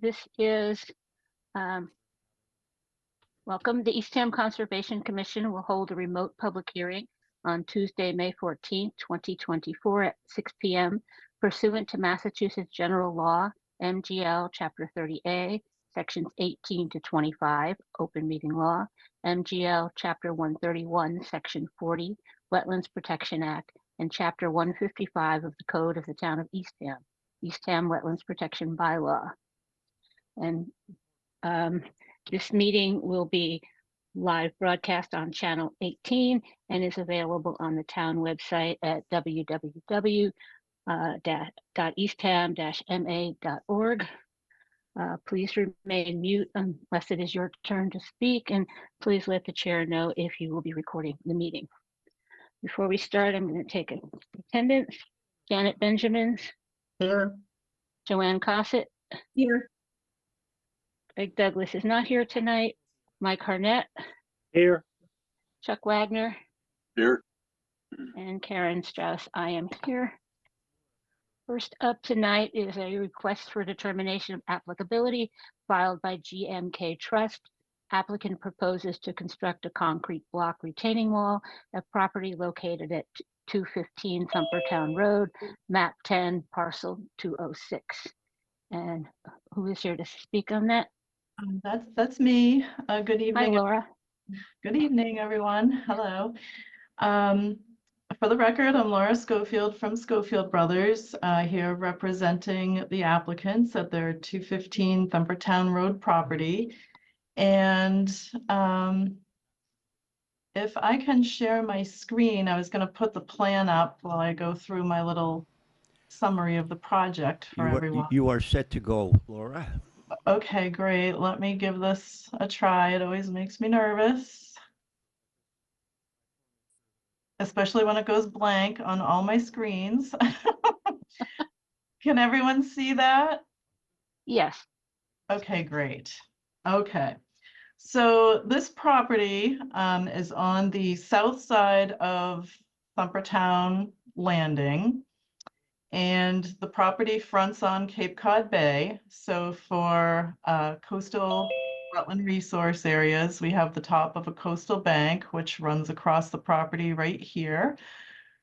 This is welcome. The Eastham Conservation Commission will hold a remote public hearing on Tuesday, May 14th, 2024 at 6 p.m. pursuant to Massachusetts General Law, MGL Chapter 30A, Sections 18 to 25, Open Meeting Law, MGL Chapter 131, Section 40, Wetlands Protection Act, and Chapter 155 of the Code of the Town of Eastham, Eastham Wetlands Protection Bylaw. And this meeting will be live broadcast on Channel 18 and is available on the town website at www.eastham-ma.org. Please remain mute unless it is your turn to speak, and please let the chair know if you will be recording the meeting. Before we start, I'm going to take attendance. Janet Benjamins. Here. Joanne Cossett. Here. Greg Douglas is not here tonight. Mike Harnett. Here. Chuck Wagner. Here. And Karen Strauss, I am here. First up tonight is a request for determination of applicability filed by GMK Trust. Applicant proposes to construct a concrete block retaining wall at property located at 215 Thumpertown Road, map 10, parcel 206. And who is here to speak on that? That's me. Good evening. Hi, Laura. Good evening, everyone. Hello. For the record, I'm Laura Schofield from Schofield Brothers, here representing the applicants at their 215 Thumpertown Road property. And if I can share my screen, I was going to put the plan up while I go through my little summary of the project for everyone. You are set to go, Laura. Okay, great. Let me give this a try. It always makes me nervous, especially when it goes blank on all my screens. Can everyone see that? Yes. Okay, great. Okay. So this property is on the south side of Thumpertown Landing. And the property fronts on Cape Cod Bay. So for coastal wetland resource areas, we have the top of a coastal bank, which runs across the property right here.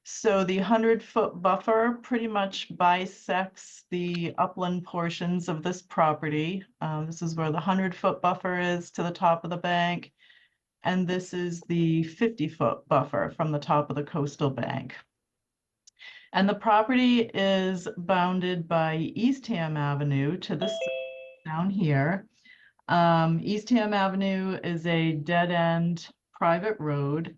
So the 100-foot buffer pretty much bisects the upland portions of this property. This is where the 100-foot buffer is to the top of the bank. And this is the 50-foot buffer from the top of the coastal bank. And the property is bounded by Eastham Avenue to this down here. Eastham Avenue is a dead-end private road.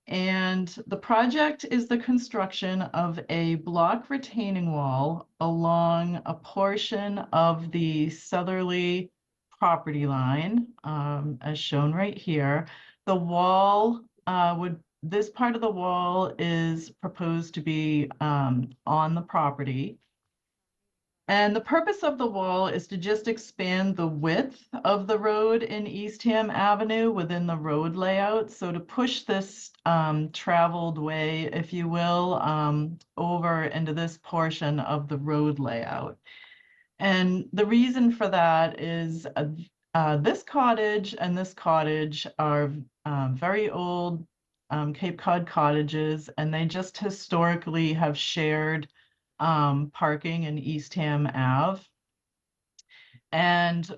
And the project is the construction of a block retaining wall along a portion of the southerly property line, as shown right here. The wall this part of the wall is proposed to be on the property. And the purpose of the wall is to just expand the width of the road in Eastham Avenue within the road layout. So to push this traveled way, if you will, over into this portion of the road layout. And the reason for that is this cottage and this cottage are very old Cape Cod cottages, and they just historically have shared parking in Eastham Ave. And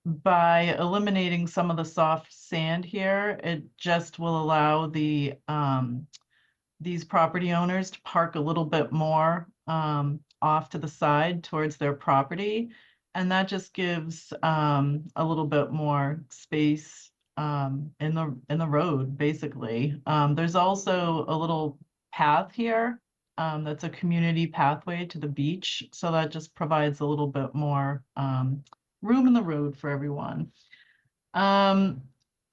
by eliminating some of the soft sand here, it just will allow the these property owners to park a little bit more off to the side towards their property. And that just gives a little bit more space in the road, basically. There's also a little path here that's a community pathway to the beach. So that just provides a little bit more room in the road for everyone.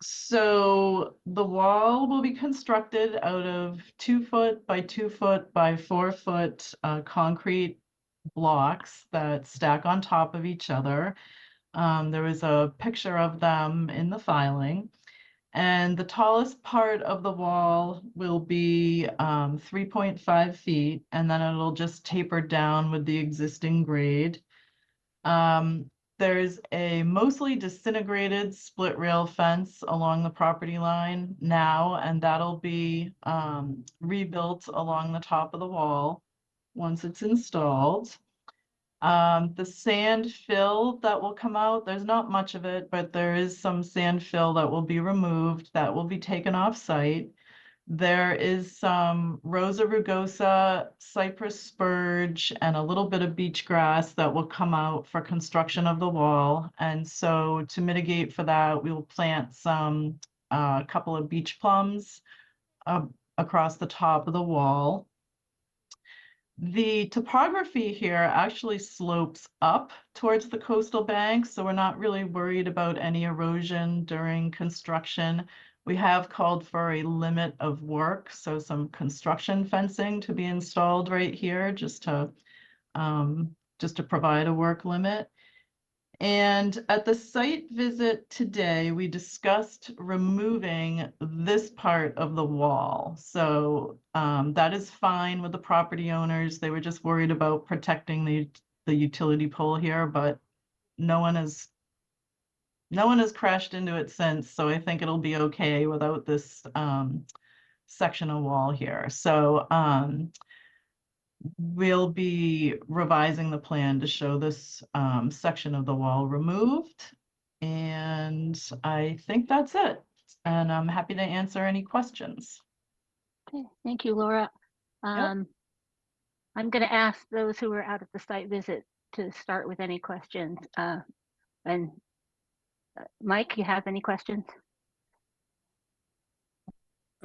So the wall will be constructed out of 2-foot by 2-foot by 4-foot concrete blocks that stack on top of each other. There was a picture of them in the filing. And the tallest part of the wall will be 3.5 feet, and then it'll just taper down with the existing grade. there's a mostly disintegrated split rail fence along the property line now, and that'll be rebuilt along the top of the wall once it's installed. The sand fill that will come out, there's not much of it, but there is some sand fill that will be removed, that will be taken off site. There is some Rosa rugosa, cypress spurge, and a little bit of beach grass that will come out for construction of the wall. And so to mitigate for that, we will plant some, a couple of beach plums across the top of the wall. The topography here actually slopes up towards the coastal bank, so we're not really worried about any erosion during construction. We have called for a limit of work, so some construction fencing to be installed right here just to provide a work limit. And at the site visit today, we discussed removing this part of the wall. So that is fine with the property owners. They were just worried about protecting the utility pole here, but no one has crashed into it since. So I think it'll be okay without this section of wall here. So we'll be revising the plan to show this section of the wall removed. And I think that's it. And I'm happy to answer any questions. Okay, thank you, Laura. I'm going to ask those who were out at the site visit to start with any questions. And Mike, you have any questions?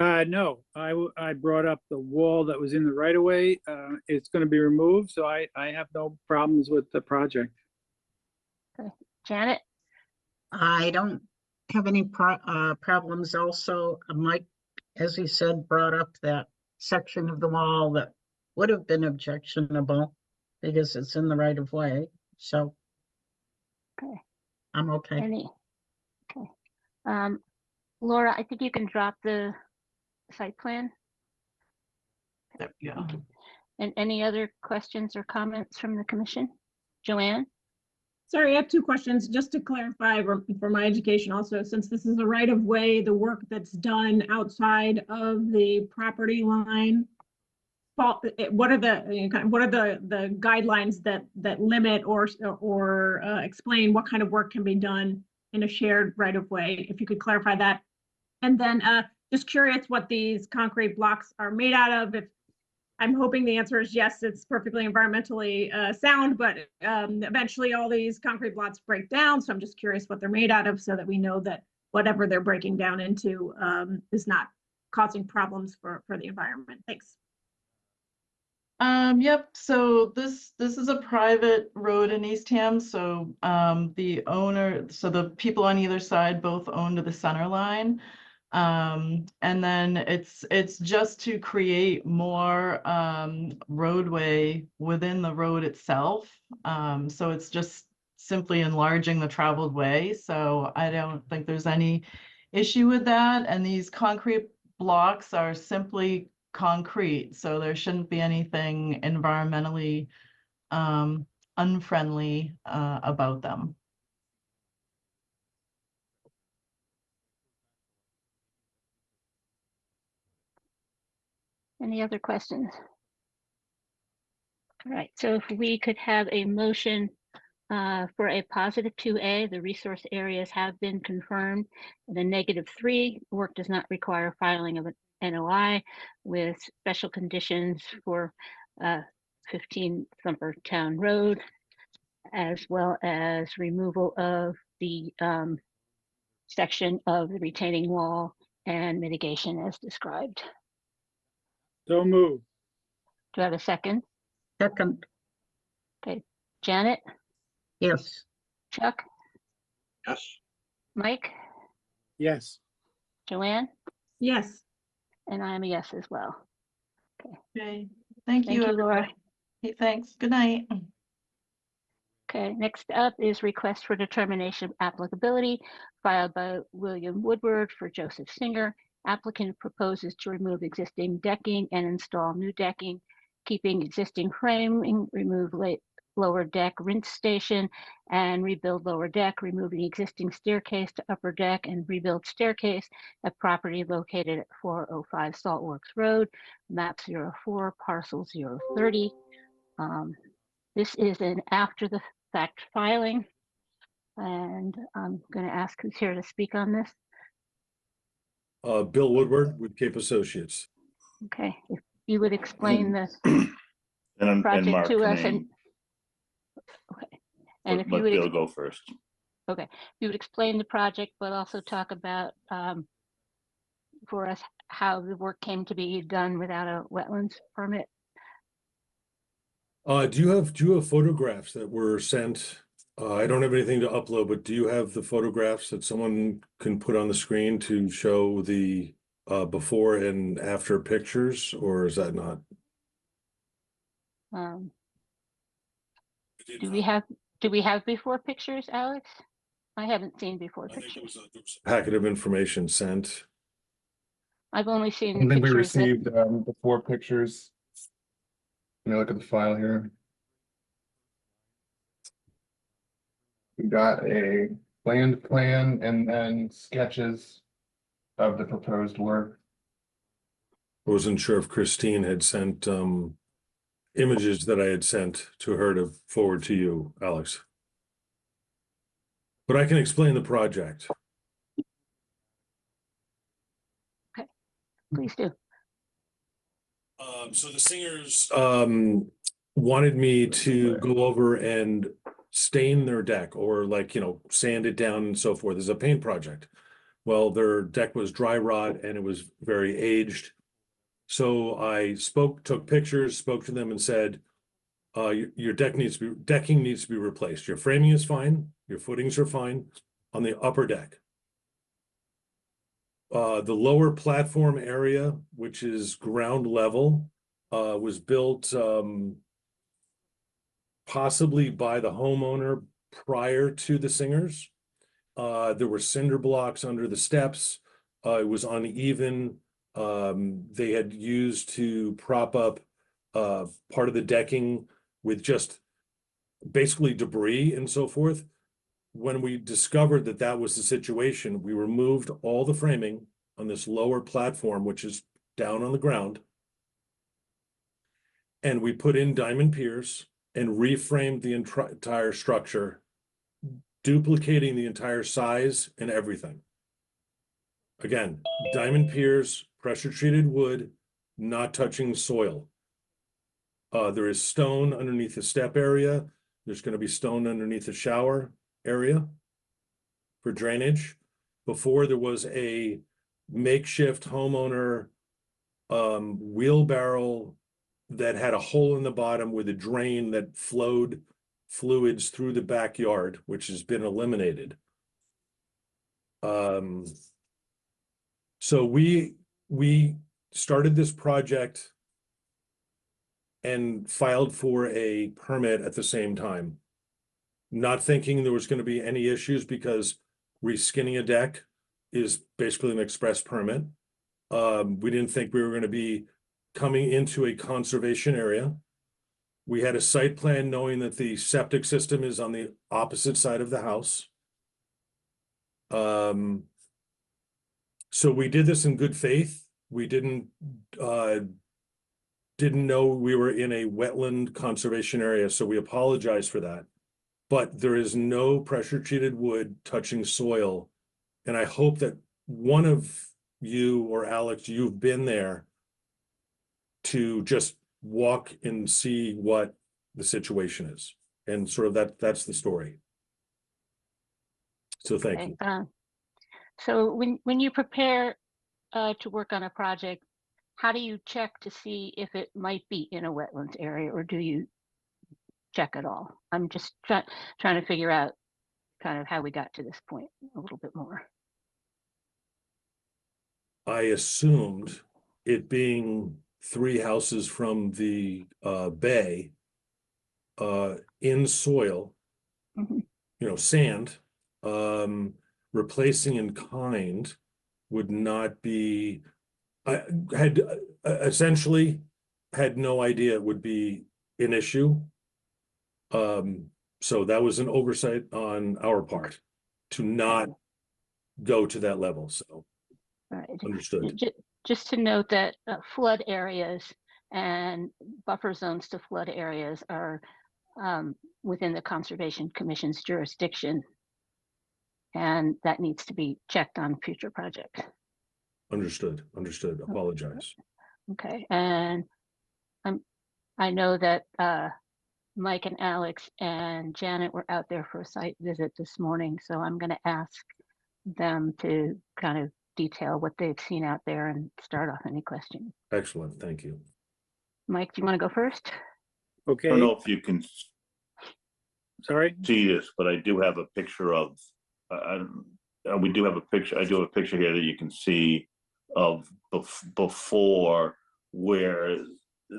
No, I brought up the wall that was in the right of way. It's going to be removed, so I have no problems with the project. Okay, Janet? I don't have any problems. Also, Mike, as he said, brought up that section of the wall that would have been objectionable because it's in the right of way. So Okay. I'm okay. Okay. Laura, I think you can drop the site plan. There we go. And any other questions or comments from the commission? Joanne? Sorry, I have two questions just to clarify for my education also, since this is a right of way, the work that's done outside of the property line. What are the guidelines that limit or explain what kind of work can be done in a shared right of way? If you could clarify that. And then just curious what these concrete blocks are made out of. If I'm hoping the answer is yes, it's perfectly environmentally sound, but eventually all these concrete blocks break down. So I'm just curious what they're made out of so that we know that whatever they're breaking down into is not causing problems for the environment. Thanks. Yep, so this is a private road in Eastham, so the people on either side both own to the center line. And then it's just to create more roadway within the road itself. So it's just simply enlarging the traveled way. So I don't think there's any issue with that. And these concrete blocks are simply concrete, so there shouldn't be anything environmentally unfriendly about them. Any other questions? All right, so if we could have a motion for a positive 2A, the resource areas have been confirmed, and a negative 3, work does not require filing of an NOI with special conditions for 15 Thumper Town Road, as well as removal of the section of the retaining wall and mitigation as described. So moved. Do I have a second? Second, Okay, Janet, yes. Chuck, Yes. Mike, Yes. Joanne, Yes. and I am a yes as well. Okay, thank Thank you, you, Laura. everybody. Hey, thanks. Good night. Okay, next up is request for determination of applicability filed by William Woodward for Joseph Singer. Applicant proposes to remove existing decking and install new decking, keeping existing framing, remove lower deck rinse station and rebuild lower deck, removing existing staircase to upper deck and rebuild staircase at property located at 405 Saltworks Road, map 04, parcel 030. This is an after the fact filing, and I'm going to ask who's here to speak on this. Bill Woodward with Cape Associates. Okay, if you would explain the And project Mark to us, Canane, and if you let would Bill go first. you would explain the project, but also talk about for us how the work came to be done without a wetlands permit. Do you have photographs that were sent? I don't have anything to upload, but do you have the photographs that someone can put on the screen to show the before and after pictures, or is that not? Do we have before pictures, Alex? I haven't seen before I think there pictures. was a packet of information sent. I've only seen I the think we pictures that- received before pictures. Let me look at the file here. We got a planned plan and then sketches of the proposed work. I wasn't sure if Christine had sent images that I had sent to her to forward to you, Alex. But I can explain the project. Please do. So the singers wanted me to go over and stain their deck, or like, sand it down and so forth, as a paint project. Well, their deck was dry rot and it was very aged. So I took pictures, spoke to them and said, your decking needs to be replaced. Your framing is fine, your footings are fine on the upper deck. The lower platform area, which is ground level, was built possibly by the homeowner prior to the singers. There were cinder blocks under the steps. It was uneven. They had used to prop up part of the decking with just basically debris and so forth. When we discovered that that was the situation, we removed all the framing on this lower platform, which is down on the ground. And we put in diamond piers and reframed the entire structure, duplicating the entire size and everything. Again, diamond piers, pressure treated wood, not touching soil. There is stone underneath the step area. There's going to be stone underneath the shower area for drainage. Before, there was a makeshift homeowner wheelbarrow that had a hole in the bottom with a drain that flowed fluids through the backyard, which has been eliminated. So we started this project and filed for a permit at the same time, not thinking there was going to be any issues, because reskinning a deck is basically an express permit. We didn't think we were going to be coming into a conservation area. We had a site plan knowing that the septic system is on the opposite side of the house. So we did this in good faith. We didn't know we were in a wetland conservation area, so we apologize for that. But there is no pressure treated wood touching soil. And I hope that one of you or Alex, you've been there to just walk and see what the situation is. And sort of that's the story. So thank you. So when you prepare to work on a project, how do you check to see if it might be in a wetlands area, or do you check at all? I'm just trying to figure out kind of how we got to this point a little bit more. I assumed, it being 3 houses from the bay, in soil, sand, replacing in kind would not be, I had essentially had no idea it would be an issue. So that was an oversight on our part to not go to that level. So All right. understood. Just to note that flood areas and buffer zones to flood areas are within the Conservation Commission's jurisdiction. And that needs to be checked on future projects. Understood. Understood. Apologize. Okay, and I know that Mike and Alex and Janet were out there for a site visit this morning, so I'm going to ask them to kind of detail what they've seen out there and start off any questions. Excellent. Thank you. Mike, do you want to go first? I Okay, don't know if you can sorry. see this, but I do have a picture of, we do have a picture, I do have a picture here that you can see of before where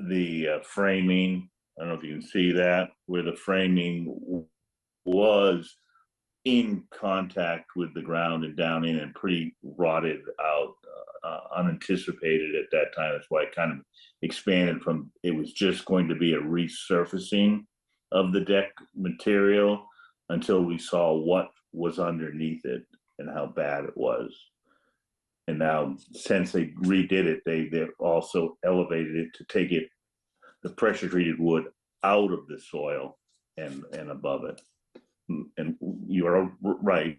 the framing, I don't know if you can see that, where the framing was in contact with the ground and down in and pretty rotted out, unanticipated at that time. That's why it kind of expanded from, it was just going to be a resurfacing of the deck material until we saw what was underneath it and how bad it was. And now, since they redid it, they also elevated it to take it, the pressure treated wood out of the soil and above it. And you are right,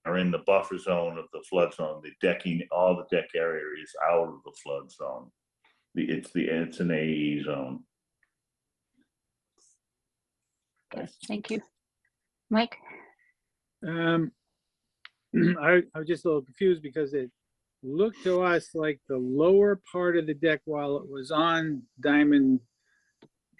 are in the buffer zone of the flood zone. The decking, all the deck area is out of the flood zone. It's an AE zone. Okay, thank you. Mike? I was just a little confused because it looked to us like the lower part of the deck, while it was on diamond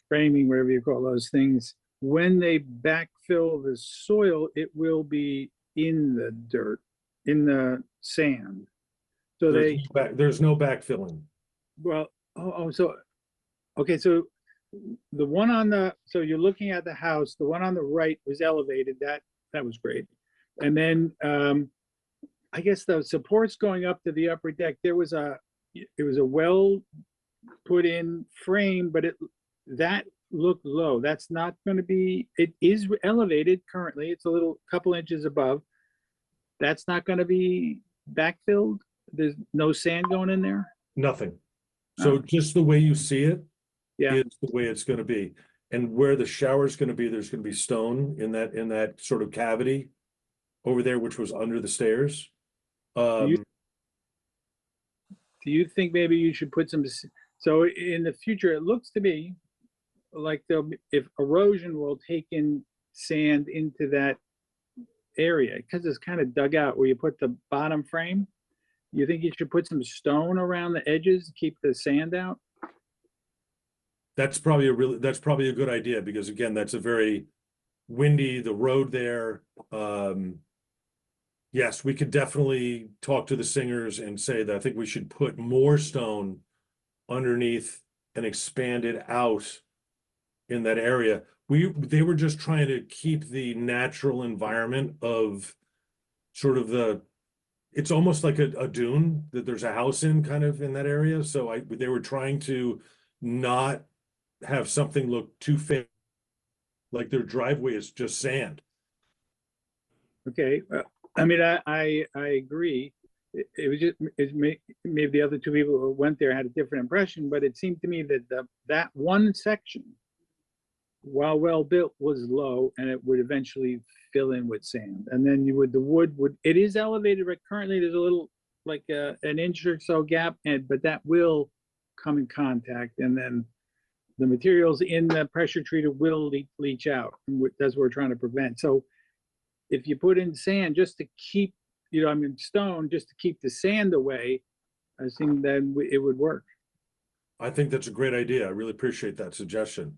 framing, whatever you call those things, when they backfill the soil, it will be in the dirt, in the sand. So There's no backfilling. well, so, okay, so the one on the, so you're looking at the house, the one on the right was elevated, that was great. And then, I guess the supports going up to the upper deck, it was a well put in frame, but that looked low. That's not going to be, it is elevated currently. It's a little couple inches above. That's not going to be backfilled. There's no sand going in there. Nothing. So just the way you see it Yeah. is the way it's going to be. And where the shower is going to be, there's going to be stone in that sort of cavity over there, which was under the stairs. Do you think maybe you should put some, so in the future, it looks to me like if erosion will take in sand into that area, because it's kind of dug out where you put the bottom frame, you think you should put some stone around the edges to keep the sand out? That's probably a good idea, because again, that's a very windy, the road there. Yes, we could definitely talk to the singers and say that I think we should put more stone underneath and expand it out in that area. They were just trying to keep the natural environment of sort of it's almost like a dune that there's a house in kind of in that area. So they were trying to not have something look too fake, like their driveway is just sand. Okay, I mean, I agree. It was just, maybe the other two people who went there had a different impression, but it seemed to me that that one section, while well built, was low, and it would eventually fill in with sand. And then the wood would, it is elevated, but currently there's a little, like an inch or so gap, but that will come in contact, and then the materials in the pressure treated will leach out. And that's what we're trying to prevent. So if you put in sand just to keep, stone, just to keep the sand away, I think then it would work. I think that's a great idea. I really appreciate that suggestion.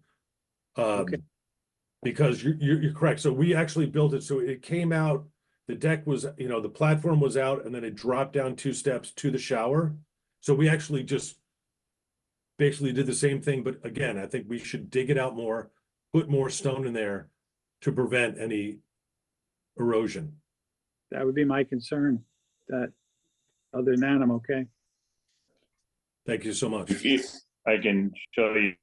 Okay. Because you're correct. So we actually built it, so it came out, the deck was, the platform was out, and then it dropped down 2 steps to the shower. So we actually just basically did the same thing, but again, I think we should dig it out more, put more stone in there to prevent any erosion. That would be my concern. That, other than that, I'm okay. Thank you so much. If I can show you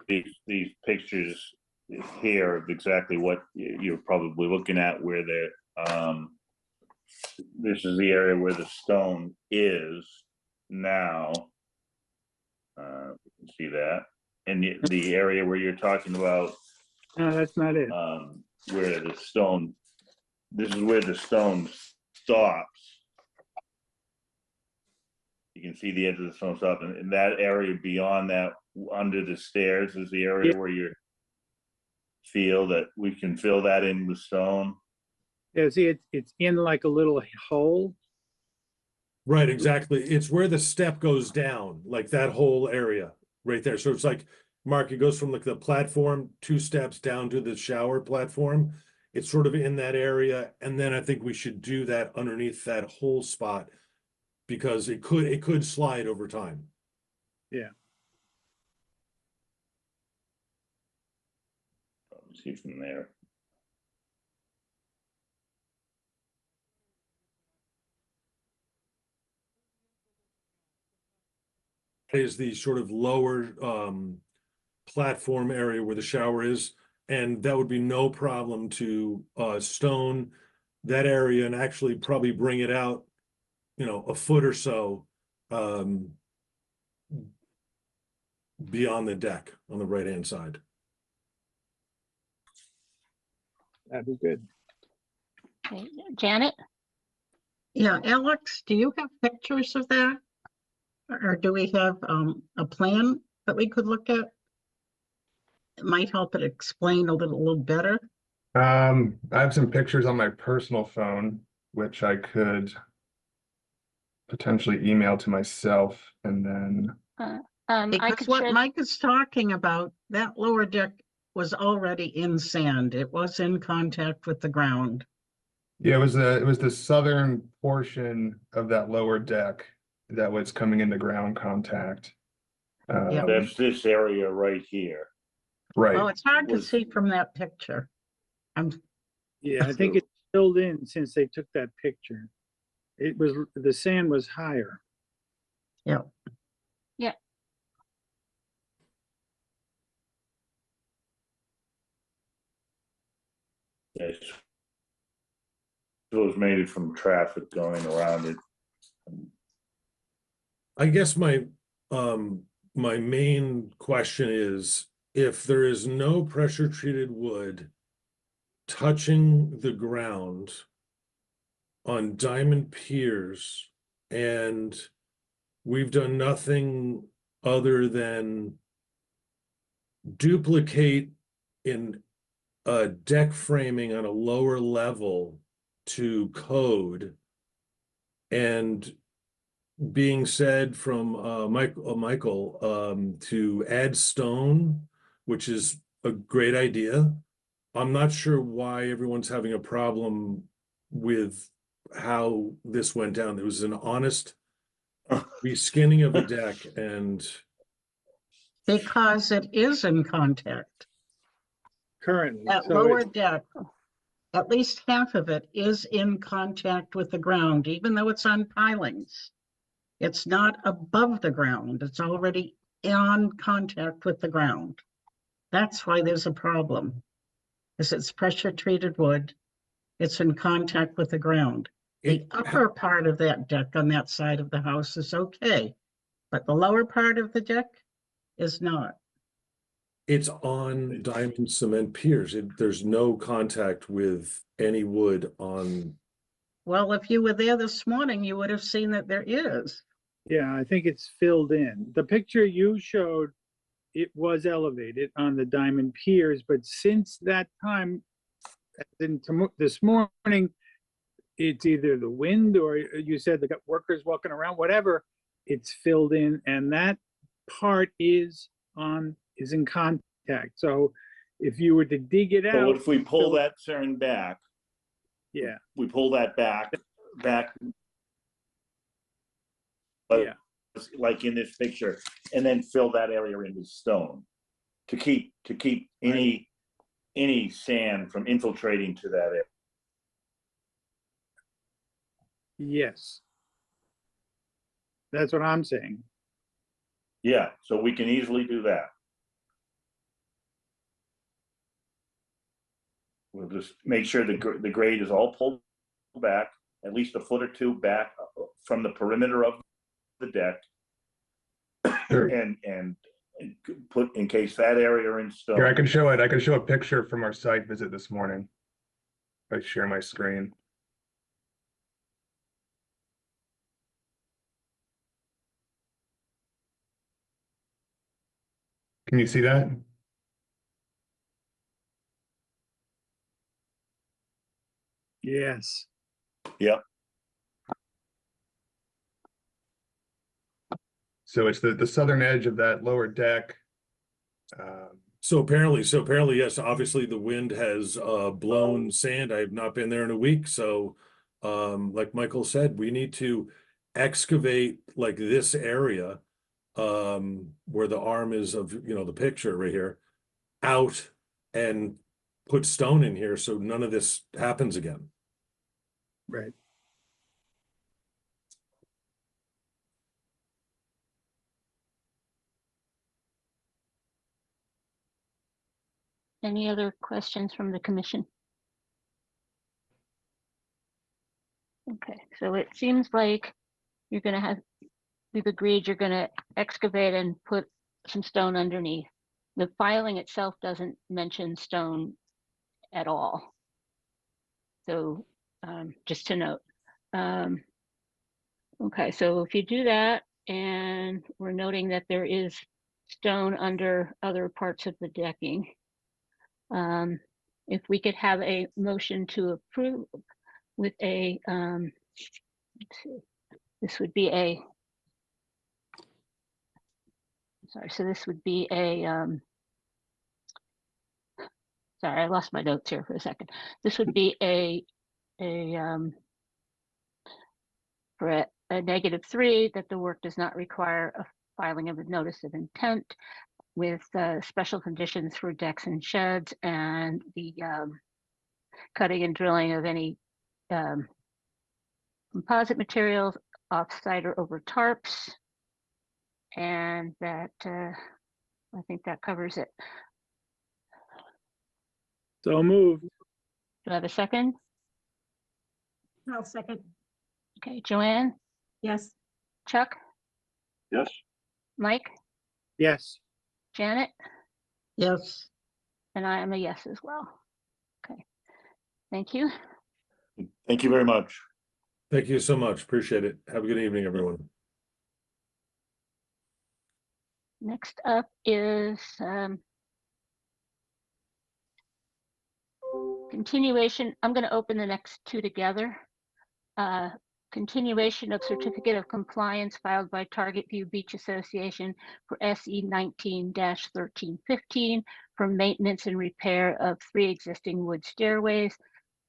these pictures here of exactly what you're probably looking at, where this is the area where the stone is now. You can see that. And the area where you're talking about, No, that's not it. where the stone, this is where the stone stops. You can see the edge of the stone stop, and in that area beyond that, under the stairs, is the area where you feel that we can fill that in with stone. Yeah, see, it's in like a little hole. Right, exactly. It's where the step goes down, like that whole area right there. So it's like, Mark, it goes from like the platform, 2 steps down to the shower platform. It's sort of in that area. And then I think we should do that underneath that whole spot because it could slide over time. Yeah. See from there. Is the sort of lower platform area where the shower is, and that would be no problem to stone that area and actually probably bring it out, you know, a foot or so beyond the deck on the right-hand side. That'd be good. Okay, Janet? Yeah, Alex, do you have pictures of that? Or do we have a plan that we could look at? It might help it explain a little better. I have some pictures on my personal phone, which I could potentially email to myself and then. I Because could what share, Mike is talking about, that lower deck was already in sand. It was in contact with the ground. Yeah, it was the southern portion of that lower deck that was coming into ground contact. Yeah. That's this area right here. Right. Oh, it's hard to Was- see from that picture. Yeah, I think it's filled in since they took that picture. It was, the sand was higher. Yeah. Yes. It was made from traffic going around it. I guess my main question is, if there is no pressure treated wood touching the ground on Diamond Piers, and we've done nothing other than duplicate in a deck framing on a lower level to code, and being said from Michael to add stone, which is a great idea. I'm not sure why everyone's having a problem with how this went down. There was an honest reskinning of the deck, and Because it is in contact. Currently. That So lower it's- deck, at least half of it is in contact with the ground, even though it's on pilings. It's not above the ground. It's already on contact with the ground. That's why there's a problem. Because it's pressure treated wood. It's in contact with the ground. The it, upper part of that deck on that side of the house is okay, but the lower part of the deck is not. it's on diamond cement piers. There's no contact with any wood on. Well, if you were there this morning, you would have seen that there is. Yeah, I think it's filled in. The picture you showed, it was elevated on the diamond piers, but since that time, this morning, it's either the wind or you said they got workers walking around, whatever, it's filled in, and that part is in contact. So if you were to dig it So out, if we pull that turn back, yeah, we pull that back, yeah, like in this picture, and then fill that area in with stone to keep any sand from infiltrating to that area. yes. That's what I'm saying. Yeah, so we can easily do that. We'll just make sure the grade is all pulled back, at least a foot or two back from the perimeter of the deck. Sure. And put, in case that area in stone. Here, I can show it. I can show a picture from our site visit this morning. I share my screen. Can you see that? Yes. Yep. So it's the southern edge of that lower deck. So apparently, yes, obviously the wind has blown sand. I have not been there in a week, so like Michael said, we need to excavate like this area where the arm is of, you know, the picture right here, out and put stone in here so none of this happens again. Right. Any other questions from the commission? Okay, so it seems like you're gonna have, we've agreed you're gonna excavate and put some stone underneath. The filing itself doesn't mention stone at all. So just to note. Okay, so if you do that, and we're noting that there is stone under other parts of the decking. If we could have a motion to approve with a, let's see, this would be a, sorry, so this would be a, sorry, I lost my notes here for a second. This would be for a -3, that the work does not require a filing of a notice of intent with special conditions for decks and sheds, and the cutting and drilling of any composite materials off-site or over tarps. And that, I think that covers it. So moved. Do I have a second? I'll second. Okay, Joanne, Yes. Chuck, Yes. Mike, Yes. Janet, Yes, and I am a yes as well. Okay, thank you. Thank you very much. Thank you so much. Appreciate it. Have a good evening, everyone. Next up is continuation. I'm going to open the next two together. Continuation of certificate of compliance filed by Target View Beach Association for SE 19-1315 for maintenance and repair of 3 existing wood stairways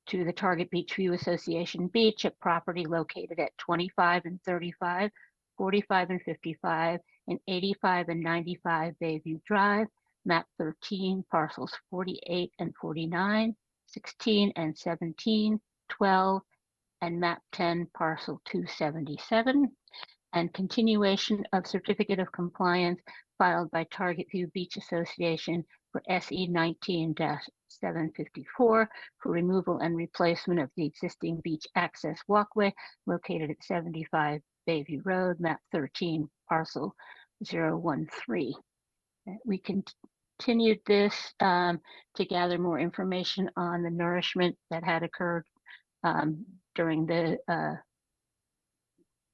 to the Target Beach View Association Beach at property located at 25 and 35, 45 and 55, and 85 and 95 Bayview Drive, map 13, parcels 48 and 49, 16 and 17, 12, and map 10, parcel 277, and continuation of certificate of compliance filed by Target View Beach Association for SE 19-754 for removal and replacement of the existing beach access walkway located at 75 Bayview Road, map 13, parcel 013. We continued this to gather more information on the nourishment that had occurred during the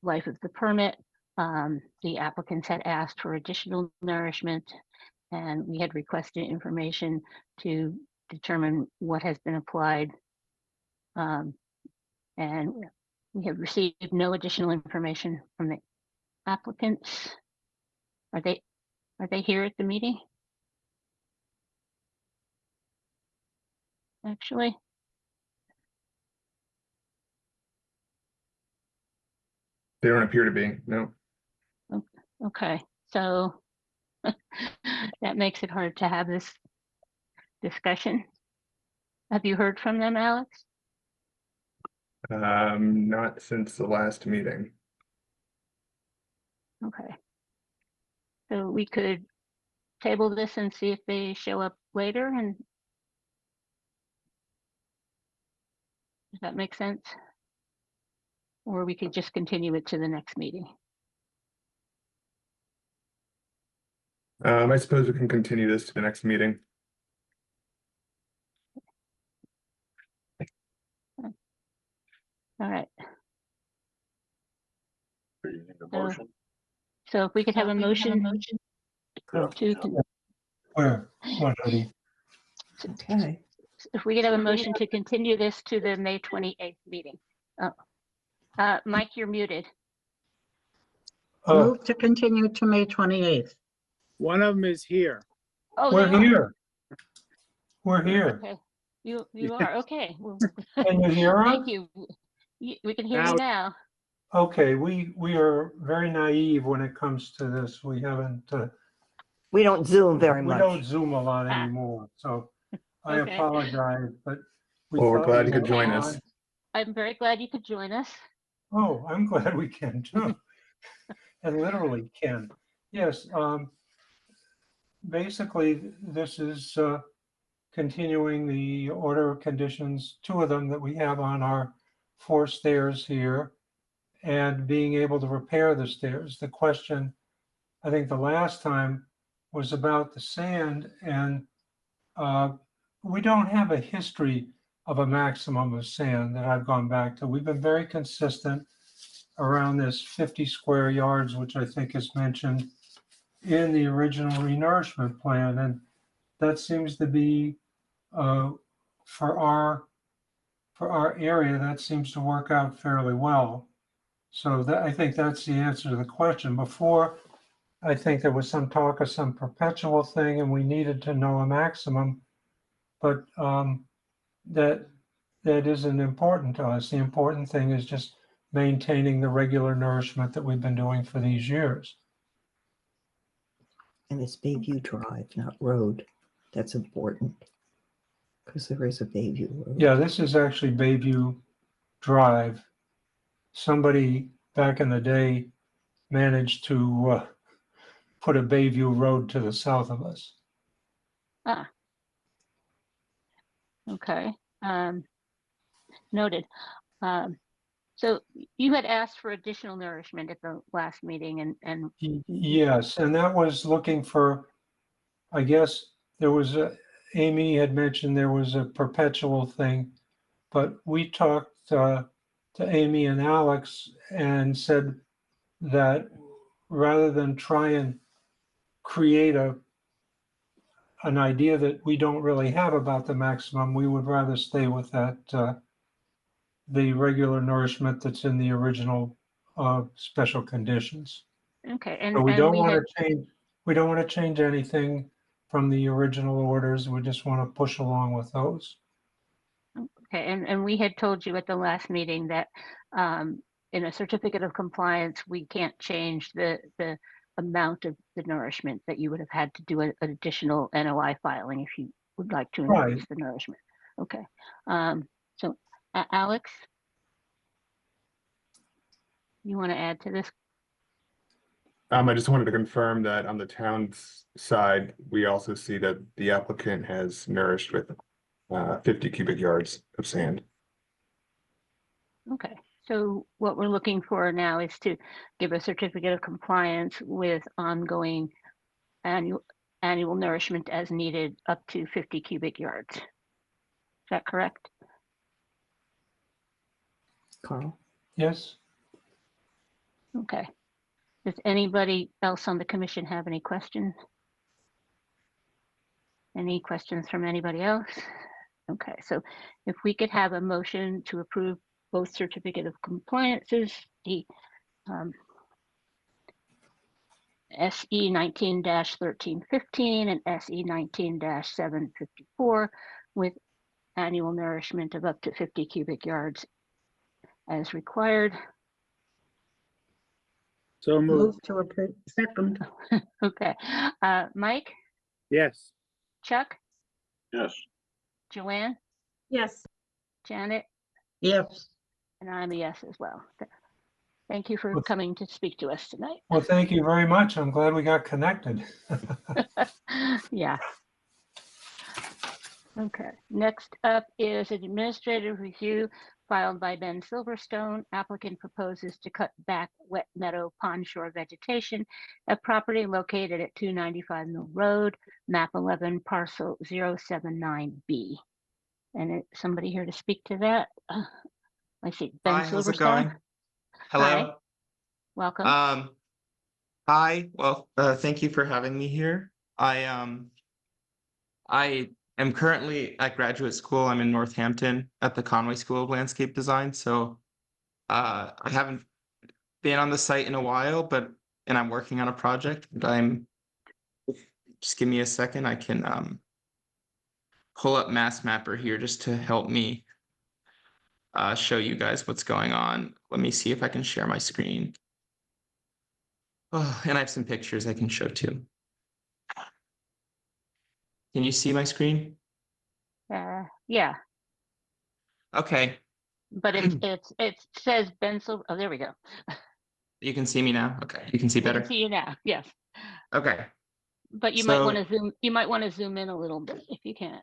life of the permit. The applicants had asked for additional nourishment, and we had requested information to determine what has been applied. And we have received no additional information from the applicants. Are they here at the meeting? Actually, They don't appear to be, no. okay, so that makes it hard to have this discussion. Have you heard from them, Alex? Not since the last meeting. Okay. So we could table this and see if they show up later and Does that make sense? Or we could just continue it to the next meeting. I suppose we can continue this to the next meeting. All right. Do you need a So- motion? So if we could have a motion Yeah. to, Where? What, Eddie? Okay. if we could have a motion to continue this to the May 28th meeting. Mike, you're muted. Oh, Move to continue to May 28th. One of them is here. Oh, we're they are. here. We're here. Okay, you are, okay. Well, Can you hear us? thank you. We can hear you now. Okay, we are very naive when it comes to this. We haven't, We don't Zoom very we don't much. Zoom a lot Ah. anymore, so I Okay. apologize, but. we Well, we're thought glad we you could were join on. us. I'm very glad you could join us. Oh, I'm glad we can too. And literally can. Yes, basically, this is continuing the order of conditions, two of them that we have on our 4 stairs here, and being able to repair the stairs. The question, I think the last time, was about the sand, and we don't have a history of a maximum of sand that I've gone back to. We've been very consistent around this 50 square yards, which I think is mentioned in the original renourishment plan. And that seems to be, for our area, that seems to work out fairly well. So that, I think that's the answer to the question. Before, I think there was some talk of some perpetual thing and we needed to know a maximum, but that isn't important to us. The important thing is just maintaining the regular nourishment that we've been doing for these years. And it's Bayview Drive, not road. That's important. Because there is a Bayview Road. Yeah, this is actually Bayview Drive. Somebody back in the day managed to put a Bayview Road to the south of us. Ah. Okay, noted. So you had asked for additional nourishment at the last meeting and Yes, and that was looking for, I guess, there was Amy had mentioned there was a perpetual thing, but we talked to Amy and Alex and said that rather than try and create an idea that we don't really have about the maximum, we would rather stay with that, the regular nourishment that's in the original special conditions. okay, and But we and don't we want had, to change, we don't want to change anything from the original orders. We just want to push along with those. okay, and we had told you at the last meeting that in a certificate of compliance, we can't change the amount of the nourishment, that you would have had to do an additional NOI filing if you would like to Right. increase the nourishment. Okay, so Alex, you want to add to this? I just wanted to confirm that on the town's side, we also see that the applicant has nourished with 50 cubic yards of sand. Okay, so what we're looking for now is to give a certificate of compliance with ongoing annual nourishment as needed up to 50 cubic yards. Is that correct? Carl? Yes? Okay. Does anybody else on the commission have any questions? Any questions from anybody else? Okay, so if we could have a motion to approve both certificate of compliances, the SE 19-1315 and SE 19-754 with annual nourishment of up to 50 cubic yards as required. So moved. Move to approve. Second. Okay, Mike, Yes. Chuck, Yes. Joanne, Yes, Janet, Yes. and I'm a yes as well. Thank you for Well- coming to speak to us tonight. Well, thank you very much. I'm glad we got connected. Yeah. Okay, next up is an administrative review filed by Ben Silverstone. Applicant proposes to cut back wet meadow pond shore vegetation at property located at 295 Mill Road, map 11, parcel 079B. And somebody here to speak to that? I see Ben Hi, how's it Silverstone. going? Hello. Welcome. Hi. Well, thank you for having me here. I am currently at graduate school. I'm in Northampton at the Conway School of Landscape Design. So, I haven't been on the site in a while, and I'm working on a project, but just give me a second. I can, pull up Mass Mapper here just to help me, show you guys what's going on. Let me see if I can share my screen. Oh, and I have some pictures I can show too. Can you see my screen? Yeah, Okay, but it says Ben Silver. Oh, there we go. you can see me now. Okay, you can see I can better. see you now. Yes, Okay, but you might want so to zoom. You might want to zoom in a little bit if you can.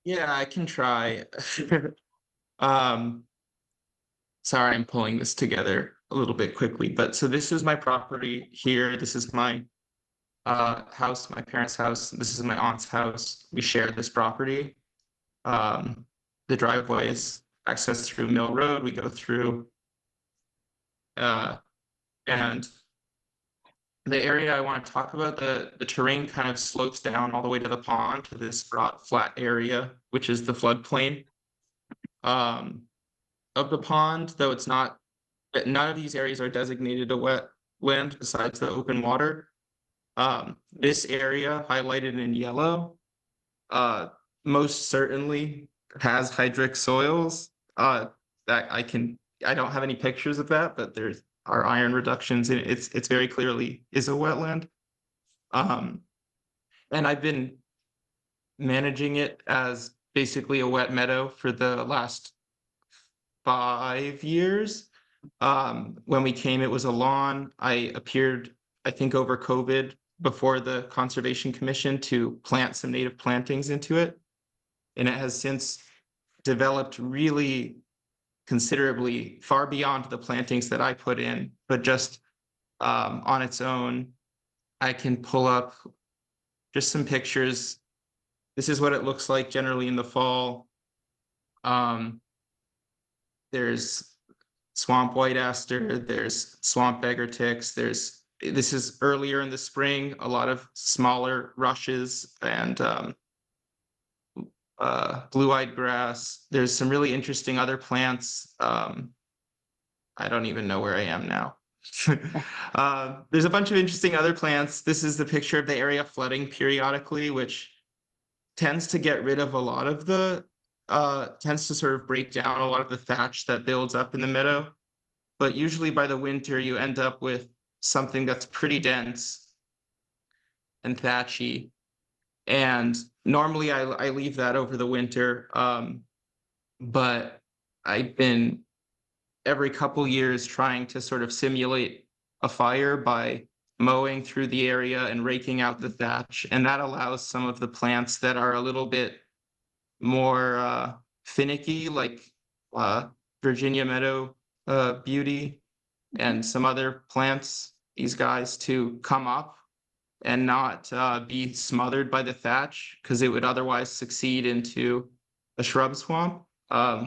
yeah, I can try. Um, sorry, I'm pulling this together a little bit quickly, but so this is my property here. This is my house, my parents' house. This is my aunt's house. We share this property. The driveway is accessed through Mill Road. We go through, and the area I want to talk about, the terrain kind of slopes down all the way to the pond, to this broad flat area, which is the floodplain of the pond, though it's not, none of these areas are designated a wetland besides the open water. This area highlighted in yellow, most certainly has hydric soils. That I don't have any pictures of that, but there's are iron reductions in it. It's very clearly is a wetland. And I've been managing it as basically a wet meadow for the last 5 years. When we came, it was a lawn. I appeared, I think, over COVID before the Conservation Commission to plant some native plantings into it. And it has since developed really considerably far beyond the plantings that I put in, but just on its own. I can pull up just some pictures. This is what it looks like generally in the fall. There's swamp white aster, there's swamp beggar ticks, this is earlier in the spring, a lot of smaller rushes and blue-eyed grass. There's some really interesting other plants. I don't even know where I am now. There's a bunch of interesting other plants. This is the picture of the area flooding periodically, which tends to get rid of a lot of the, tends to sort of break down a lot of the thatch that builds up in the meadow. But usually by the winter, you end up with something that's pretty dense and thatchy. And normally I leave that over the winter. But I've been every couple years trying to sort of simulate a fire by mowing through the area and raking out the thatch. And that allows some of the plants that are a little bit more finicky, like Virginia meadow beauty and some other plants, these guys, to come up and not be smothered by the thatch, because it would otherwise succeed into a shrub swamp,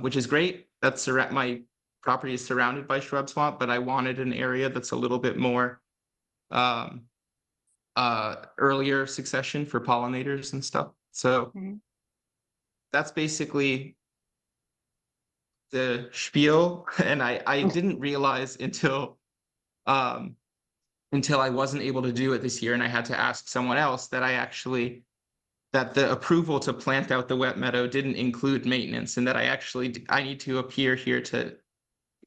which is great. That's my property is surrounded by shrub swamp, but I wanted an area that's a little bit more earlier succession for pollinators and stuff. So that's basically the spiel. And I didn't realize until I wasn't able to do it this year, and I had to ask someone else that the approval to plant out the wet meadow didn't include maintenance, and that I need to appear here to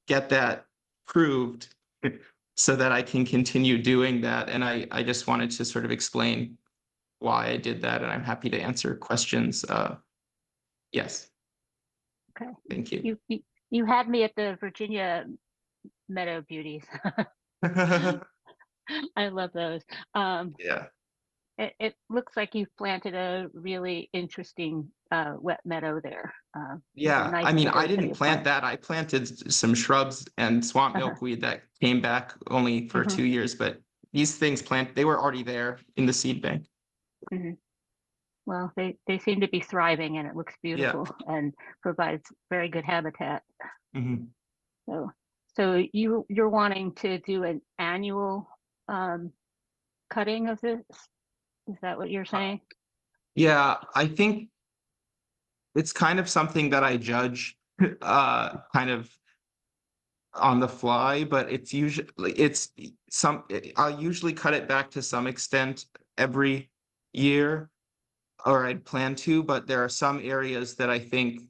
get that proved so that I can continue doing that. And I just wanted to sort of explain why I did that, and I'm happy to answer questions. Yes. Okay. Thank you. You had me at the Virginia meadow beauties. I love those. Yeah. it looks like you've planted a really interesting wet meadow there. With a Yeah, nice I mean, I diversity didn't of plant plants. that. I planted some shrubs and swamp Uh-huh. milkweed that came back only for Mhm. 2 years, but these things they were already there in the seed bank. Mhm. Well, they seem to be thriving and it looks Yeah. beautiful and provides very good habitat. Mhm. So you're wanting to do an annual cutting of this? Is that what you're saying? Yeah, I think it's kind of something that I judge kind of on the fly, but I'll usually cut it back to some extent every year, or I'd plan to, but there are some areas that I think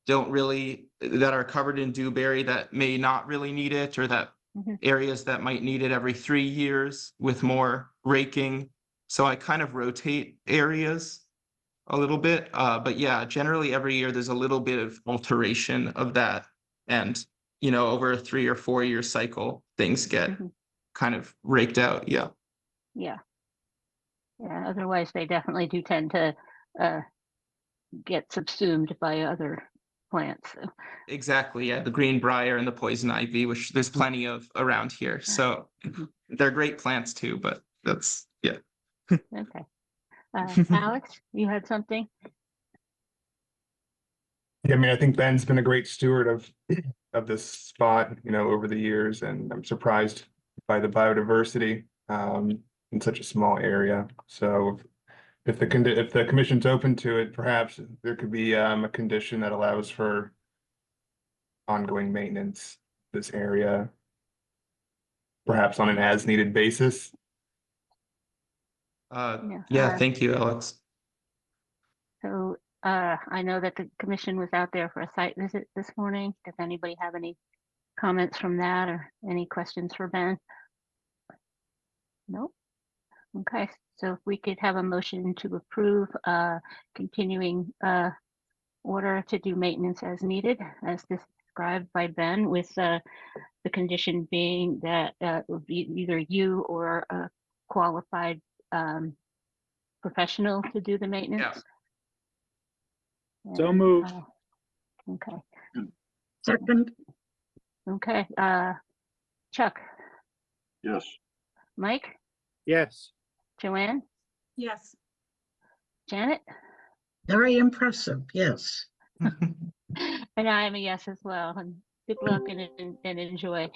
that are covered in dewberry that may not really need it, or that Mhm. areas that might need it every 3 years with more raking. So I kind of rotate areas a little bit. But yeah, generally every year there's a little bit of alteration of that. And, over a 3 or 4 year cycle, things get Mhm. kind of raked out. Yeah, Yeah. Yeah. Otherwise, they definitely do tend to uh, get subsumed by other plants. So, exactly. Yeah, the greenbrier and the poison ivy, which there's plenty of around here. So Mhm. they're great plants too, but yeah. Okay. Alex, you had something? Yeah, I mean, I think Ben's been a great steward of this spot, over the years, and I'm surprised by the biodiversity in such a small area. So if the commission's open to it, perhaps there could be a condition that allows for ongoing maintenance of this area, perhaps on an as-needed basis. Yeah. Yeah, thank you, Alex. So I know that the commission was out there for a site visit this morning. Does anybody have any comments from that or any questions for Ben? Nope. Okay, so if we could have a motion to approve continuing order to do maintenance as needed, as described by Ben, with the condition being that it would be either you or a qualified professional to do the maintenance. So And, moved. okay, Second, okay. Chuck, Yes. Mike, Yes. Joanne, Yes. Janet, very impressive, yes. and I am a yes as well. And good luck and enjoy.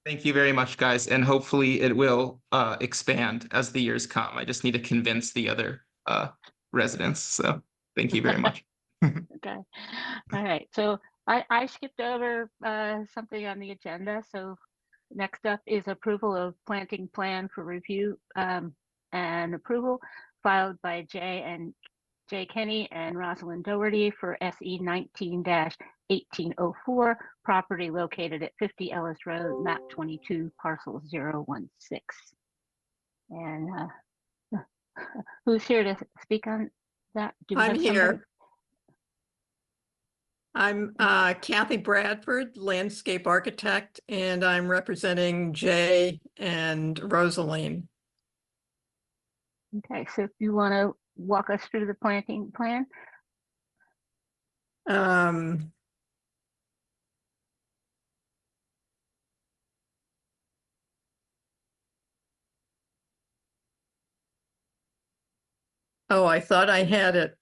Thank you very much, guys, and hopefully it will expand as the years come. I just need to convince the other residents. So thank you very much. Okay. All right. So I skipped over something on the agenda. So next up is approval of planting plan for review and approval filed by Jay Kenny and Rosalind Doherty for SE 19-1804, property located at 50 Ellis Road, map 22, parcel 016. And who's here to speak on that? Do we I'm have somebody? here. I'm Kathy Bradford, landscape architect, and I'm representing Jay and Rosaline. Okay, so if you want to walk us through the planting plan? Oh, I thought I had it.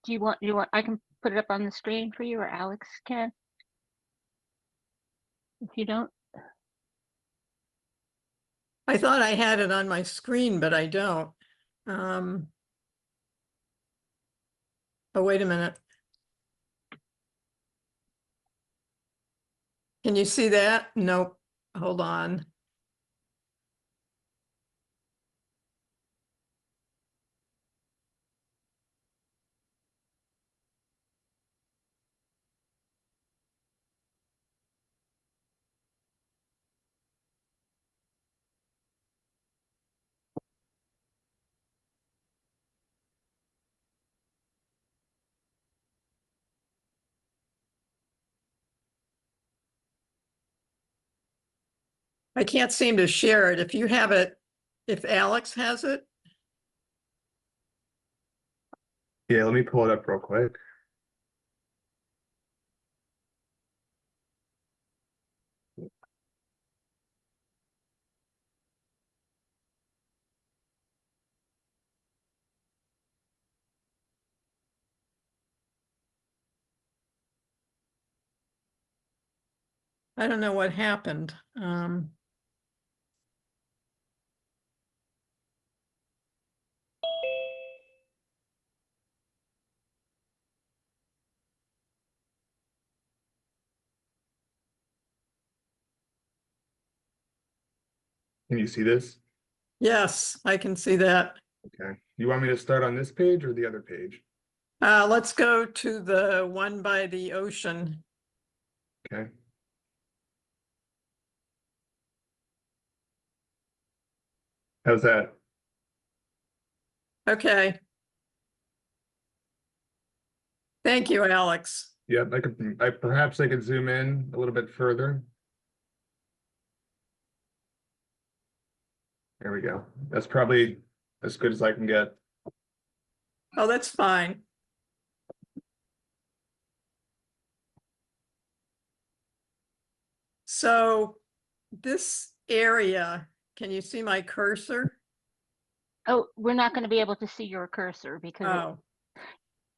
Do you want, I can put it up on the screen for you, or Alex can? If you don't, I thought I had it on my screen, but I don't. Oh, wait a minute. Can you see that? Nope. Hold on. I can't seem to share it. If you have it, if Alex has it, Yeah, let me pull it up real quick. I don't know what happened. Can you see this? Yes, I can see that. Okay. You want me to start on this page or the other page? Let's go to the one by the ocean. Okay. How's that? Okay. Thank you, Alex. Yep, perhaps I could zoom in a little bit further. There we go. That's probably as good as I can get. Oh, that's fine. So this area, can you see my cursor? Oh, we're not going to be able to see your cursor because Oh,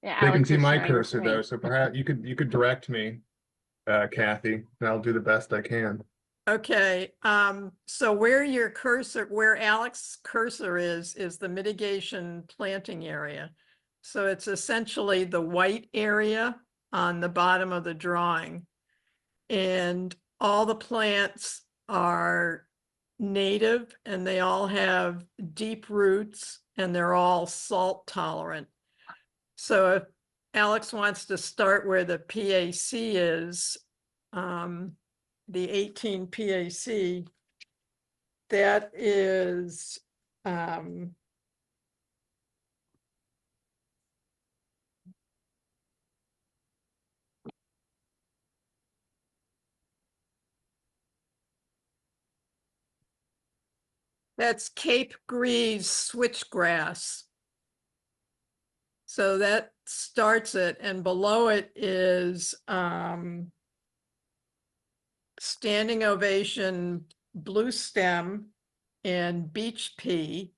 yeah, They can Alex see is my sharing the cursor though, screen. so perhaps you could direct me, Kathy, and I'll do the best I can. okay. So where your cursor, where Alex's cursor is the mitigation planting area. So it's essentially the white area on the bottom of the drawing. And all the plants are native and they all have deep roots and they're all salt tolerant. So if Alex wants to start where the PAC is, the 18 PAC, that is, that's Cape Grease switchgrass. So that starts it, and below it is standing ovation, blue stem, and beach pea.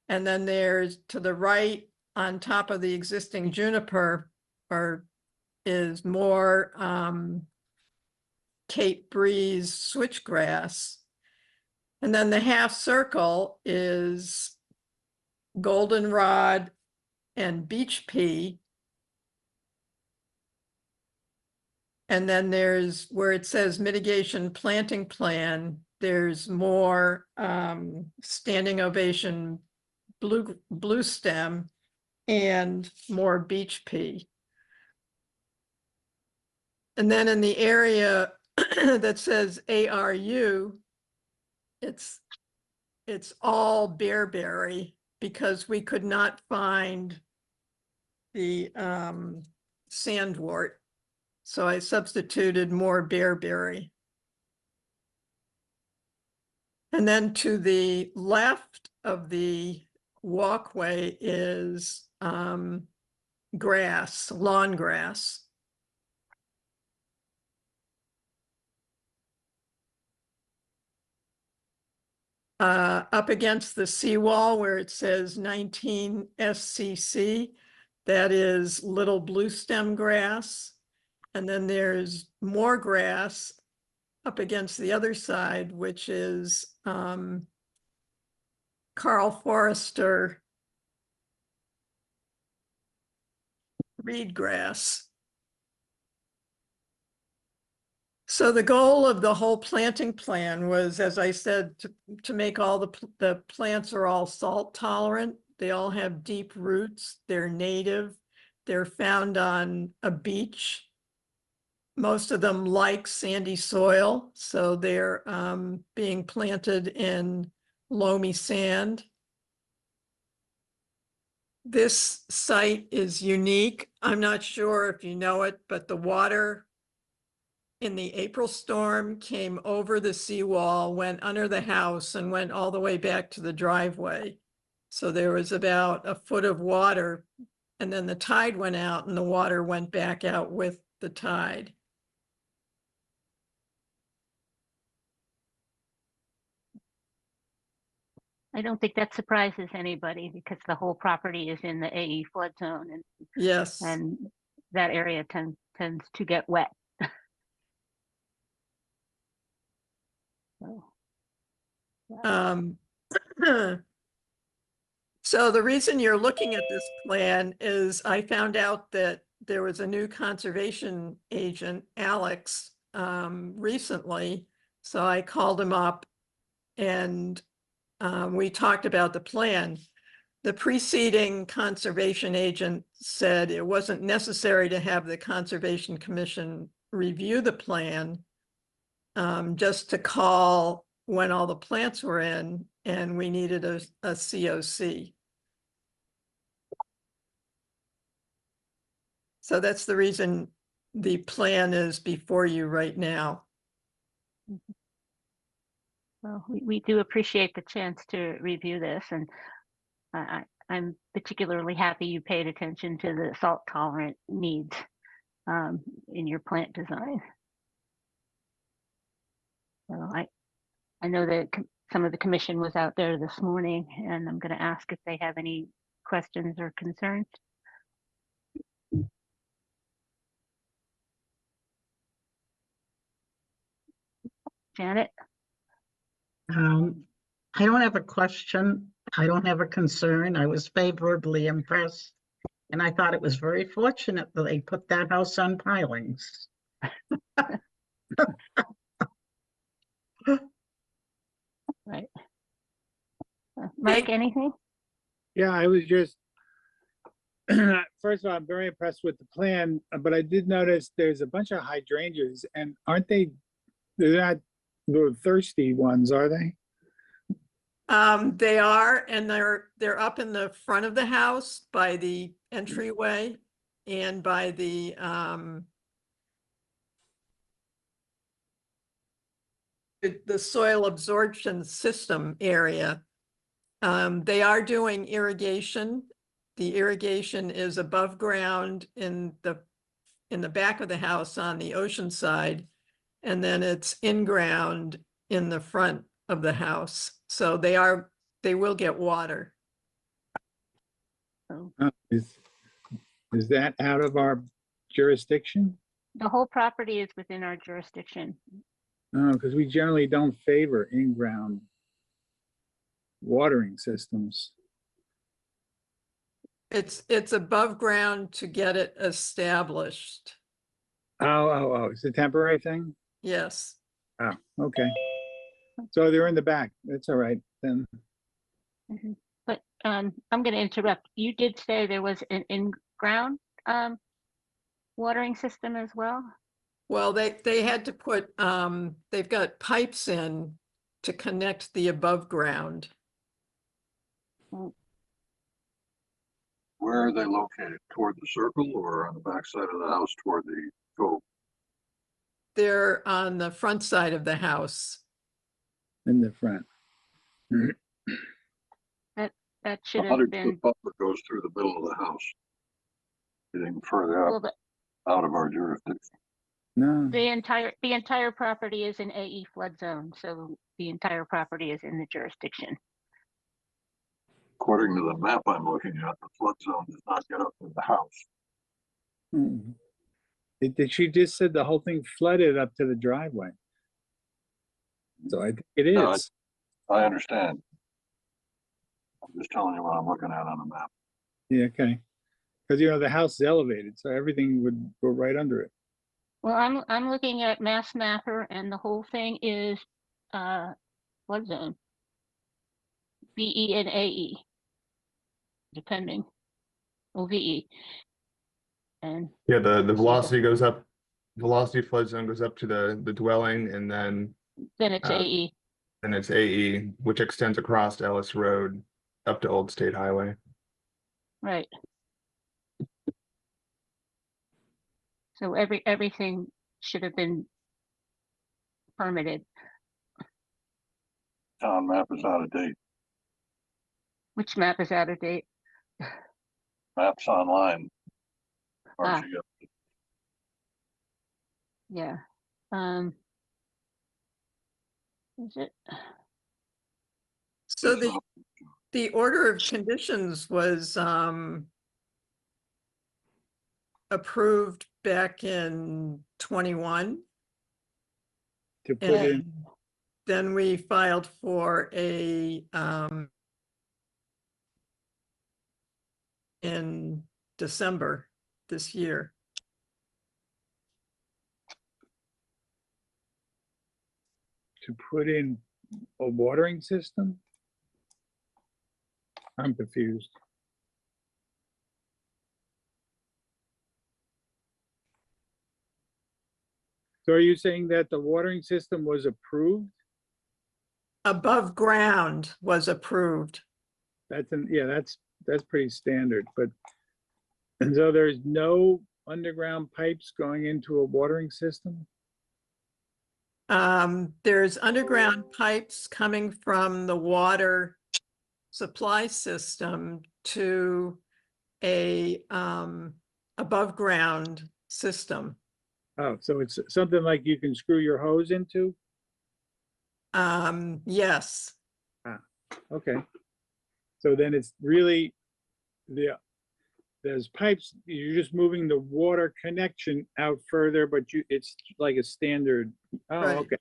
And then there's to the right on top of the existing juniper is more Cape Breeze switchgrass. And then the half circle is goldenrod and beach pea. And then there's where it says mitigation planting plan, there's more standing ovation blue stem and more beach pea. And then in the area that says ARU, it's all bearberry because we could not find the sandwort. So I substituted more bearberry. And then to the left of the walkway is grass, lawn grass. Up against the seawall where it says 19 SCC, that is little blue stem grass. And then there's more grass up against the other side, which is Carl Forrester reed grass. So the goal of the whole planting plan was, as I said, to make all the plants are all salt tolerant. They all have deep roots. They're native. They're found on a beach. Most of them like sandy soil, so they're being planted in loamy sand. This site is unique. I'm not sure if you know it, but the water in the April storm came over the seawall, went under the house and went all the way back to the driveway. So there was about a foot of water, and then the tide went out and the water went back out with the tide. I don't think that surprises anybody because the whole property is in the AE flood zone Yes. and that area tends to get wet. So, So the reason you're looking at this plan is I found out that there was a new conservation agent, Alex, recently. So I called him up and we talked about the plan. The preceding conservation agent said it wasn't necessary to have the Conservation Commission review the plan, just to call when all the plants were in and we needed a COC. So that's the reason the plan is before you right now. well, we do appreciate the chance to review this, and I'm particularly happy you paid attention to the salt tolerant needs in your plant design. So I know that some of the commission was out there this morning, and I'm going to ask if they have any questions or concerns. Janet? I don't have a question. I don't have a concern. I was favorably impressed. And I thought it was very fortunate that they put that house on pilings. Right. Mike, anything? Yeah, I was just, first of all, I'm very impressed with the plan, but I did notice there's a bunch of hydrangeas and they're not the thirsty ones, are they? They are, and they're up in the front of the house by the entryway and by the soil absorption system area. They are doing irrigation. The irrigation is above ground in the back of the house on the ocean side, and then it's in ground in the front of the house. So they will get water. Is that out of our jurisdiction? The whole property is within our jurisdiction. No, because we generally don't favor in-ground watering systems. It's above ground to get it established. Oh, it's a temporary thing? Yes. Oh, okay. So they're in the back. That's all right then. Mhm. But I'm going to interrupt. You did say there was an in-ground watering system as well? Well, they had to put, they've got pipes in to connect the above ground. Where are they located? Toward the circle or on the back side of the house toward the cove? They're on the front side of the house. In the front. That should The have 100-foot been, buffer goes through the middle of the house. Getting further well, out of our jurisdiction. No, the entire property is an AE flood zone, so the entire property is in the jurisdiction. According to the map I'm looking at, the flood zone does not get up to the house. She just said the whole thing flooded up to the driveway. So I think it No, is. I understand. I'm just telling you what I'm looking at on the map. Yeah, okay. Because the house is elevated, so everything would go right under it. Well, I'm looking at Mass Mapper, and the whole thing is flood zone. BE and AE, depending. OVE. And Yeah, the velocity goes up, velocity flood zone goes up to the dwelling, and then it's AE. and it's AE, which extends across Ellis Road up to Old State Highway. Right. So everything should have been permitted. Town map is out of date. Which map is out of date? Maps online. Ah. Aren't you? Yeah. Is it? So the order of conditions was approved back in 21. To put in, And then we filed for a in December this year. to put in a watering system? I'm confused. So are you saying that the watering system was approved? Above ground was approved. Yeah, that's pretty standard, but, and so there's no underground pipes going into a watering system? There's underground pipes coming from the water supply system to a above ground system. Oh, so it's something like you can screw your hose into? Yes, Okay. So then it's really there's pipes, you're just moving the water connection out further, but it's like a standard. Oh, Right. okay.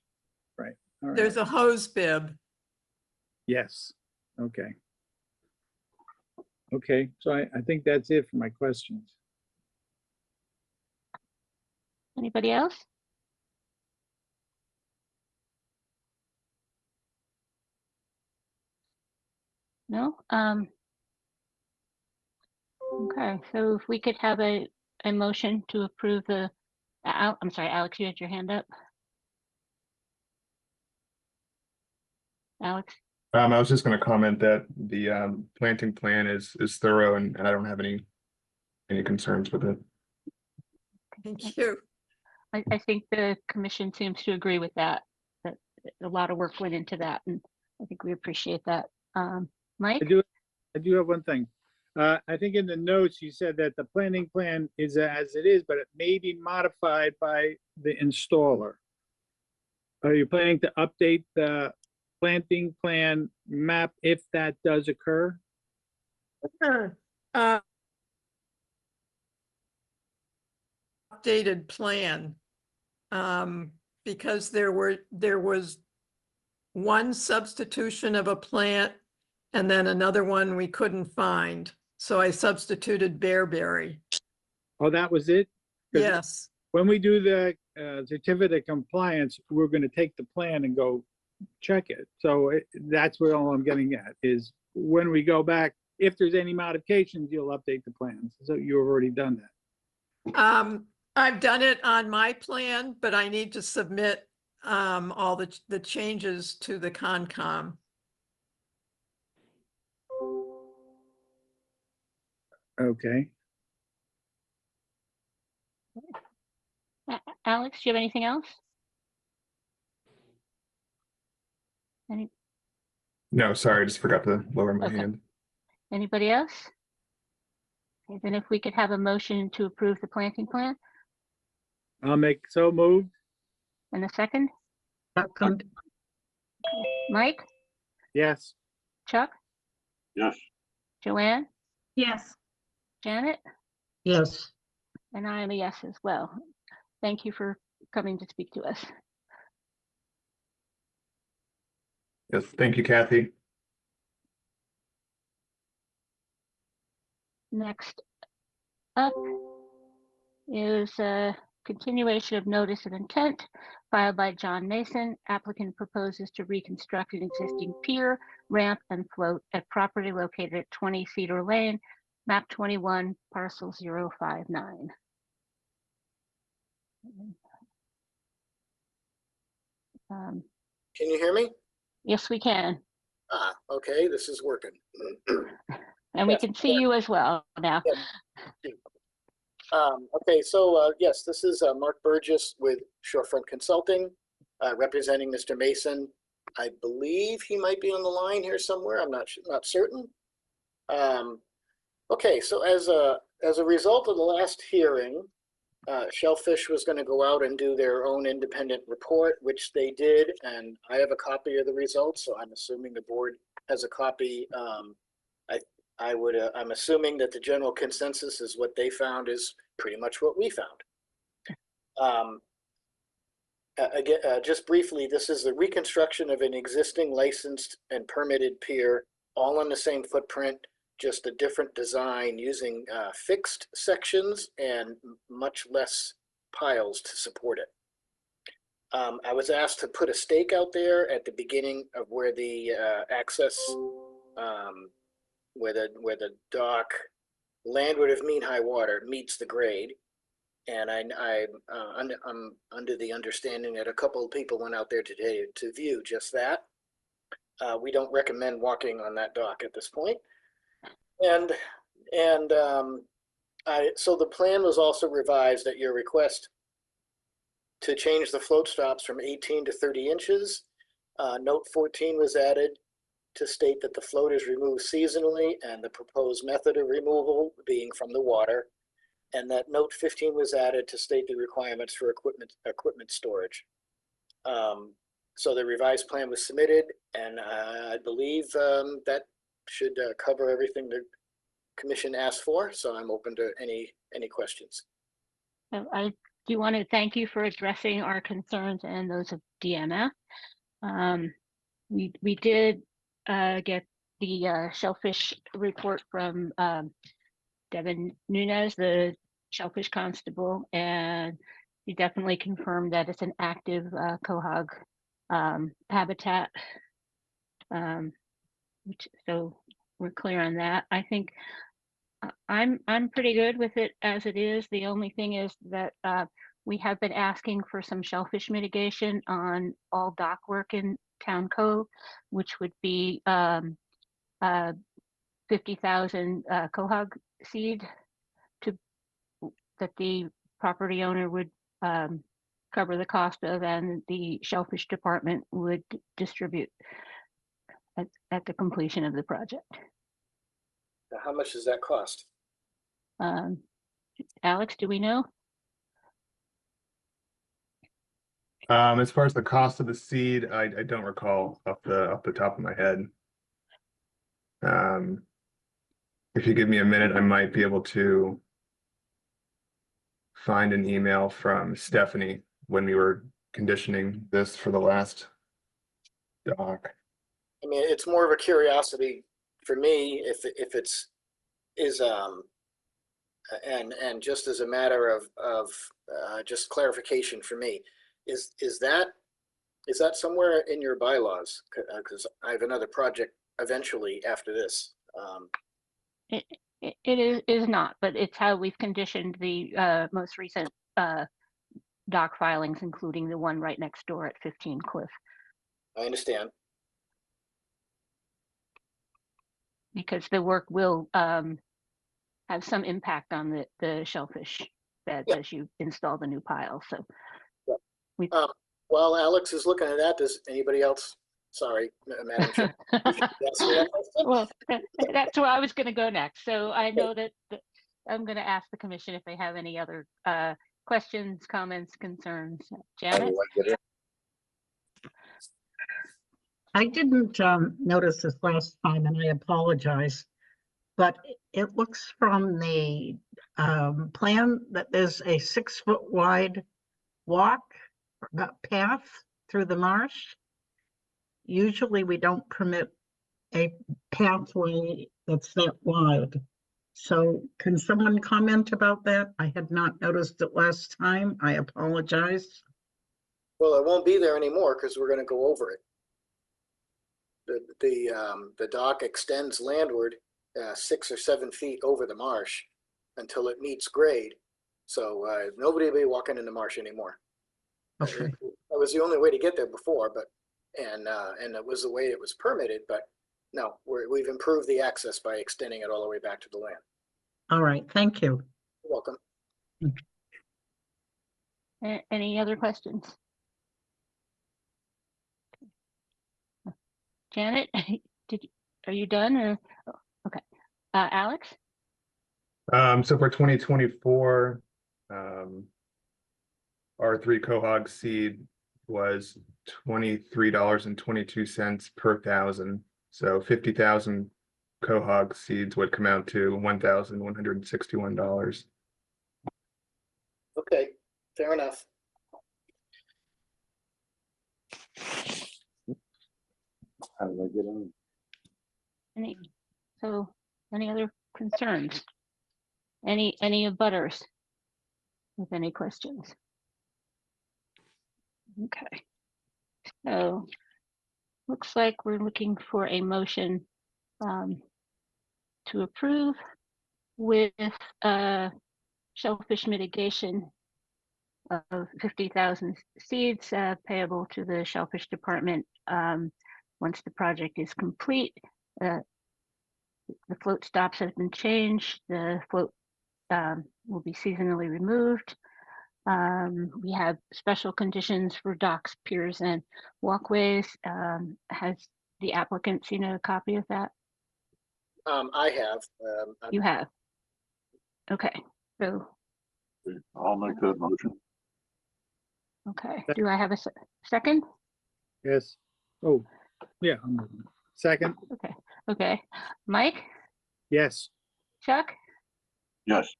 Right. All right. there's a hose bib. Yes. Okay. Okay. So I think that's it for my questions. Anybody else? No? Okay, so if we could have a motion to approve the, I'm sorry, Alex, you had your hand up? Alex? I was just gonna comment that the planting plan is thorough and I don't have any concerns with it. Thank you. I think the commission seems to agree with that a lot of work went into that, and I think we appreciate that. Mike? I do have one thing. I think in the notes, you said that the planting plan is as it is, but it may be modified by the installer. Are you planning to update the planting plan map if that does occur? Updated plan. Because there was one substitution of a plant and then another one we couldn't find. So I substituted bearberry. Oh, that was it? 'Cause Yes, when we do the certificate of compliance, we're going to take the plan and go check it. So that's where all I'm getting at is when we go back, if there's any modifications, you'll update the plans. So you've already done that. I've done it on my plan, but I need to submit all the changes to the Concom. Okay. Alex, do you have anything else? No, sorry, I just forgot to lower my Okay. hand. Anybody else? Okay, then if we could have a motion to approve the planting plan I'll make so moved. and a second. Second, Mike, Yes. Chuck, Yes. Yes. Joanne, Janet, yes, and I am a yes as well. Thank you for coming to speak to us. Yes, thank you, Kathy. Next up is a continuation of notice of intent filed by John Mason. Applicant proposes to reconstruct an existing pier, ramp, and float at property located at 20 Cedar Lane, map 21, parcel 059. Can you hear me? Yes, we can. Okay, this is working. And we Yes, can see you as well now. Okay, so yes, this is Mark Burgess with Shorefront Consulting. representing Mr. Mason. I believe he might be on the line here somewhere. I'm not certain. Okay, so as a result of the last hearing, Shellfish was going to go out and do their own independent report, which they did, and I have a copy of the results, so I'm assuming the board has a copy. I'm assuming that the general consensus is what they found is pretty much what we found. Again, just briefly, this is the reconstruction of an existing licensed and permitted pier, all on the same footprint, just a different design using fixed sections and much less piles to support it. I was asked to put a stake out there at the beginning of where the access, where the dock landward of mean high water meets the grade. And I'm under the understanding that a couple of people went out there today to view just that. We don't recommend walking on that dock at this point. So the plan was also revised at your request to change the float stops from 18 to 30 inches. Note 14 was added to state that the float is removed seasonally and the proposed method of removal being from the water. And that note 15 was added to state the requirements for equipment storage. So the revised plan was submitted, and I believe that should cover everything the commission asked for. So I'm open to any questions. I do want to thank you for addressing our concerns and those of DMF. We did get the Shellfish report from Devin Nunez, the Shellfish constable, and he definitely confirmed that it's an active quahog habitat. So we're clear on that. I think I'm pretty good with it as it is. The only thing is that we have been asking for some shellfish mitigation on all dock work in Town Cove, which would be 50,000 quahog seed that the property owner would cover the cost of, and the shellfish department would distribute at the completion of the project. Now, how much does that cost? Alex, do we know? As far as the cost of the seed, I don't recall off the top of my head. If you give me a minute, I might be able to find an email from Stephanie when we were conditioning this for the last dock. I mean, it's more of a curiosity for me if it's and just as a matter of just clarification for me, is that somewhere in your bylaws? Because I have another project eventually after this. It is not, but it's how we've conditioned the most recent dock filings, including the one right next door at 15 Cliff. I understand. Because the work will have some impact on the shellfish beds as you install the new pile. So, while Alex is looking at that, does anybody else? Sorry, Madam Chair. Well, that's where I was going to go next. So I know that I'm going to ask the commission if they have any other questions, comments, concerns. Janet? I didn't notice this last time, and I apologize, but it looks from the plan that there's a 6-foot wide walk path through the marsh. Usually we don't permit a pathway that's that wide. So can someone comment about that? I had not noticed it last time. I apologize. Well, it won't be there anymore because we're going to go over it. The dock extends landward 6 or 7 feet over the marsh until it meets grade. So nobody will be walking in the marsh anymore. Okay. That was the only way to get there before, but and it was the way it was permitted. But no, we've improved the access by extending it all the way back to the land. All right. Thank you. You're welcome. Any other questions? Janet, are you done or, oh, okay. Alex? So for 2024, R3 Quahog seed was $23.22 per thousand. So 50,000 Quahog seeds would come out to $1,161. Okay, fair enough. How did I get on? Any other concerns? Any abutters with any questions? Okay. So looks like we're looking for a motion to approve with shellfish mitigation of 50,000 seeds payable to the Shellfish Department once the project is complete. The float stops have been changed. The float will be seasonally removed. We have special conditions for docks, piers, and walkways. Has the applicant seen a copy of that? I have. You have? Okay, so, I'll make that motion. okay. Do I have a second? Yes. Oh, yeah. Second, Okay, okay. Mike, yes. Chuck, Yes.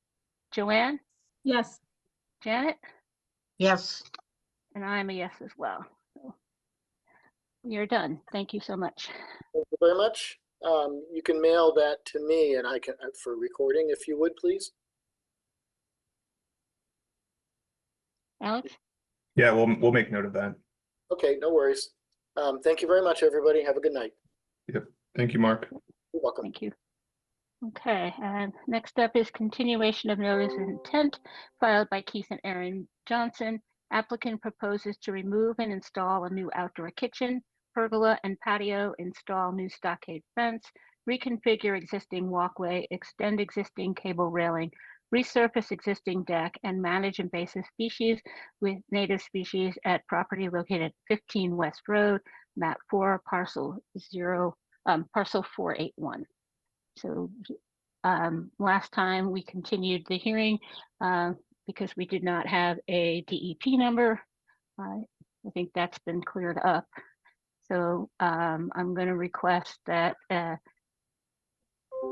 Joanne, Yes. Janet, Yes, and I'm a yes as well. So we are done. Thank you so much. Thank you very much. You can mail that to me and I can, for recording, if you would, please. Alex? Yeah, we'll make note of that. Okay, no worries. Thank you very much, everybody. Have a good night. Yep. Thank you, Mark. You're welcome. Thank you. Okay, and next up is continuation of notice of intent filed by Keith and Erin Johnson. Applicant proposes to remove and install a new outdoor kitchen, pergola, and patio, install new stockade fence, reconfigure existing walkway, extend existing cable railing, resurface existing deck, and manage invasive species with native species at property located at 15 West Road, map 4, parcel 481. So last time we continued the hearing because we did not have a DEP number. I think that's been cleared up. So I'm going to request that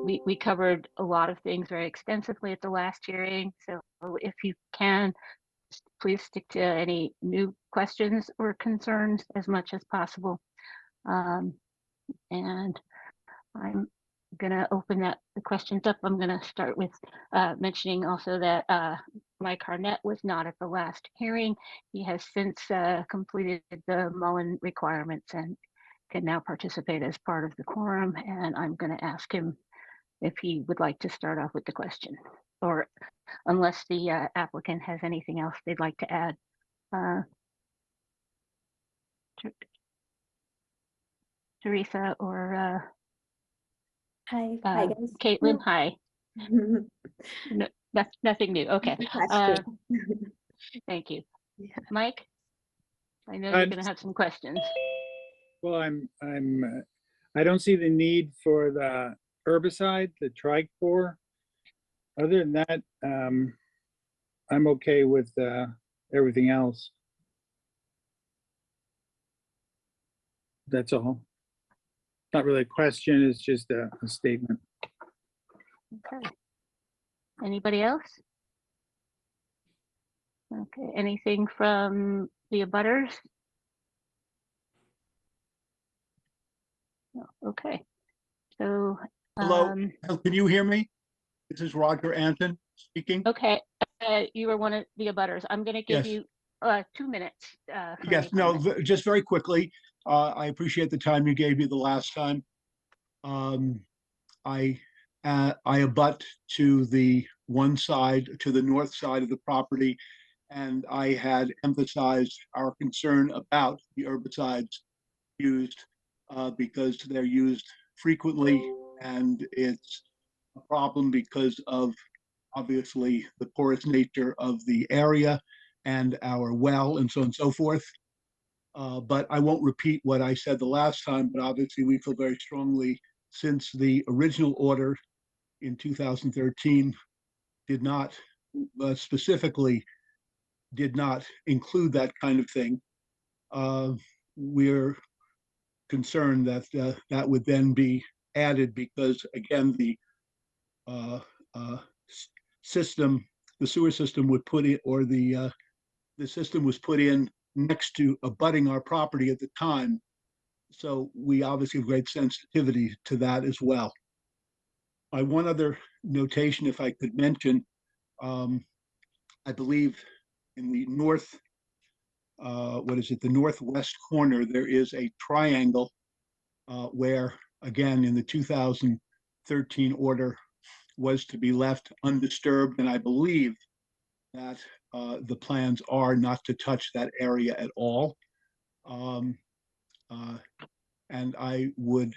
we covered a lot of things very extensively at the last hearing. So if you can, please stick to any new questions or concerns as much as possible. And I'm going to open the questions up. I'm going to start with mentioning also that Mike Harnett was not at the last hearing. He has since completed the Mullen requirements and can now participate as part of the quorum. And I'm going to ask him if he would like to start off with the question, or unless the applicant has anything else they'd like to add. Teresa or Hi, hi guys. Caitlin, hi. No, that's nothing new. Okay. Thank you. Yeah. Mike, I know you're going to have some questions. Well, I don't see the need for the herbicide, the Trichlor. Other than that, I'm okay with everything else. That's all. Not really a question, it's just a statement. Okay. Anybody else? Okay, anything from the abutters? No, okay. So, Hello, can you hear me? This is Roger Anton speaking. Okay, you were one of the abutters. I'm going to give Yes. you 2 minutes. For Yes, any no, comments. just very quickly. I appreciate the time you gave me the last time. I abut to the one side, to the north side of the property, and I had emphasized our concern about the herbicides used because they're used frequently, and it's a problem because of obviously the porous nature of the area and our well and so on and so forth. But I won't repeat what I said the last time, but obviously we feel very strongly, since the original order in 2013 did not specifically did not include that kind of thing. We're concerned that that would then be added because, again, the system, the sewer system would put it, or the system was put in next to abutting our property at the time. So we obviously have great sensitivity to that as well. One other notation, if I could mention, I believe in the north, the northwest corner, there is a triangle where, again, in the 2013 order was to be left undisturbed. And I believe that the plans are not to touch that area at all. And I would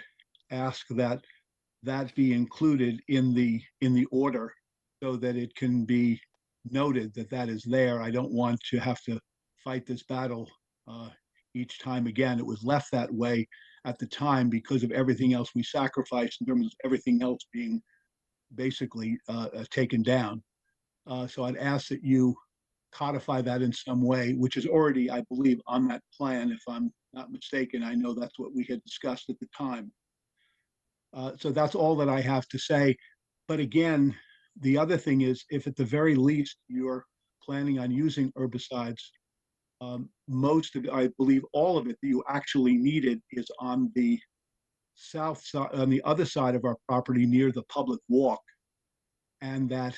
ask that that be included in the order so that it can be noted that that is there. I don't want to have to fight this battle each time again. It was left that way at the time because of everything else we sacrificed in terms of everything else being basically taken down. So I'd ask that you codify that in some way, which is already, I believe, on that plan, if I'm not mistaken. I know that's what we had discussed at the time. So that's all that I have to say. But again, the other thing is, if at the very least you're planning on using herbicides, most of, I believe all of it that you actually needed is on the south side, on the other side of our property near the public walk. And that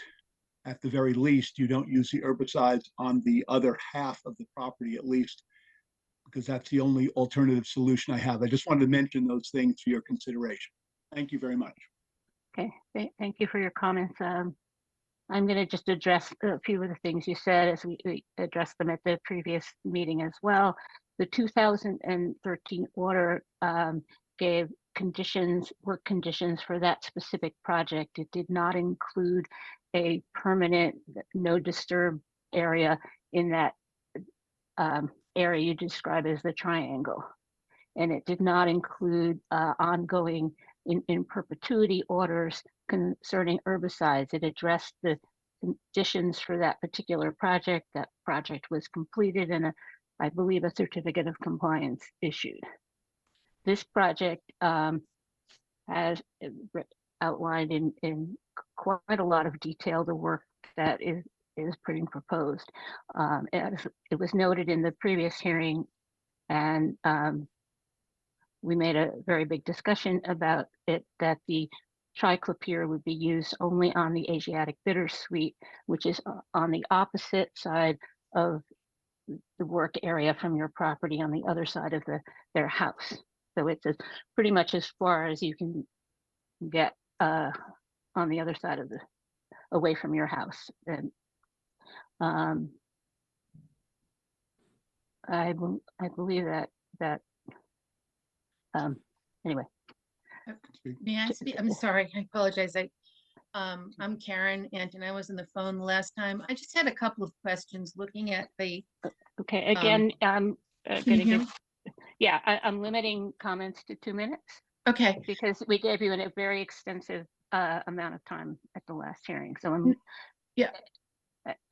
at the very least, you don't use the herbicides on the other half of the property, at least, because that's the only alternative solution I have. I just wanted to mention those things for your consideration. Thank you very much. Okay, thank you for your comments. I'm going to just address a few of the things you said as we addressed them at the previous meeting as well. The 2013 order gave work conditions for that specific project. It did not include a permanent no disturb area in that area you describe as the triangle. And it did not include ongoing in perpetuity orders concerning herbicides. It addressed the conditions for that particular project. That project was completed and I believe a certificate of compliance issued. This project has outlined in quite a lot of detail the work that is being proposed. It was noted in the previous hearing, and we made a very big discussion about it, that the triclopyr would be used only on the Asiatic bittersweet, which is on the opposite side of the work area from your property, on the other side of their house. So it's pretty much as far as you can get on the other side of away from your house. And I believe that anyway. May I speak? I'm sorry, I apologize. I'm Karen Anton. I was on the phone the last time. I just had a couple of questions looking at the. Okay, again, I'm can going you to hear give, yeah, I'm limiting comments to 2 minutes. Okay. Because we gave you a very extensive amount of time at the last hearing. So I'm. Yeah.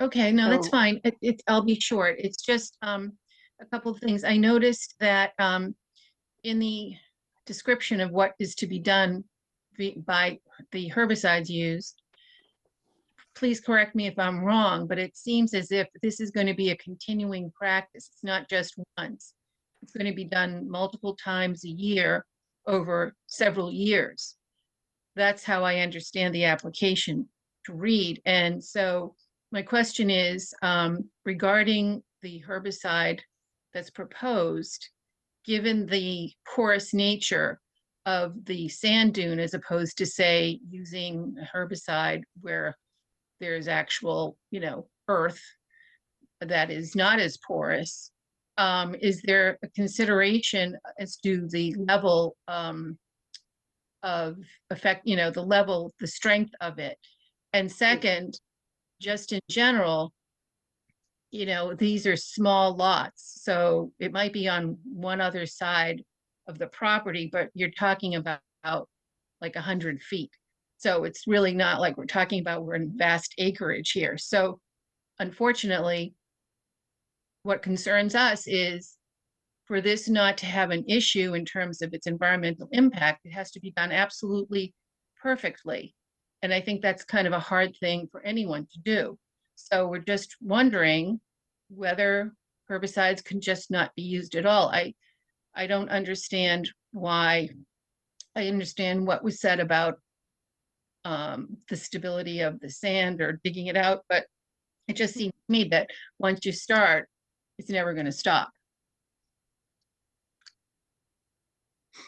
Okay, no, that's So- fine. I'll be short. It's just a couple of things. I noticed that in the description of what is to be done by the herbicides used, please correct me if I'm wrong, but it seems as if this is going to be a continuing practice. It's not just once. It's going to be done multiple times a year over several years. That's how I understand the application to read. And so my question is regarding the herbicide that's proposed, given the porous nature of the sand dune, as opposed to, say, using a herbicide where there's actual, earth that is not as porous, is there a consideration as to the level of effect, the strength of it? And second, just in general, you know, these are small lots, so it might be on one other side of the property, but you're talking about like 100 feet. So it's really not like we're talking about we're in vast acreage here. So unfortunately, what concerns us is for this not to have an issue in terms of its environmental impact, it has to be done absolutely perfectly. And I think that's kind of a hard thing for anyone to do. So we're just wondering whether herbicides can just not be used at all. I don't understand why. I understand what was said about the stability of the sand or digging it out, but it just seems to me that once you start, it's never going to stop.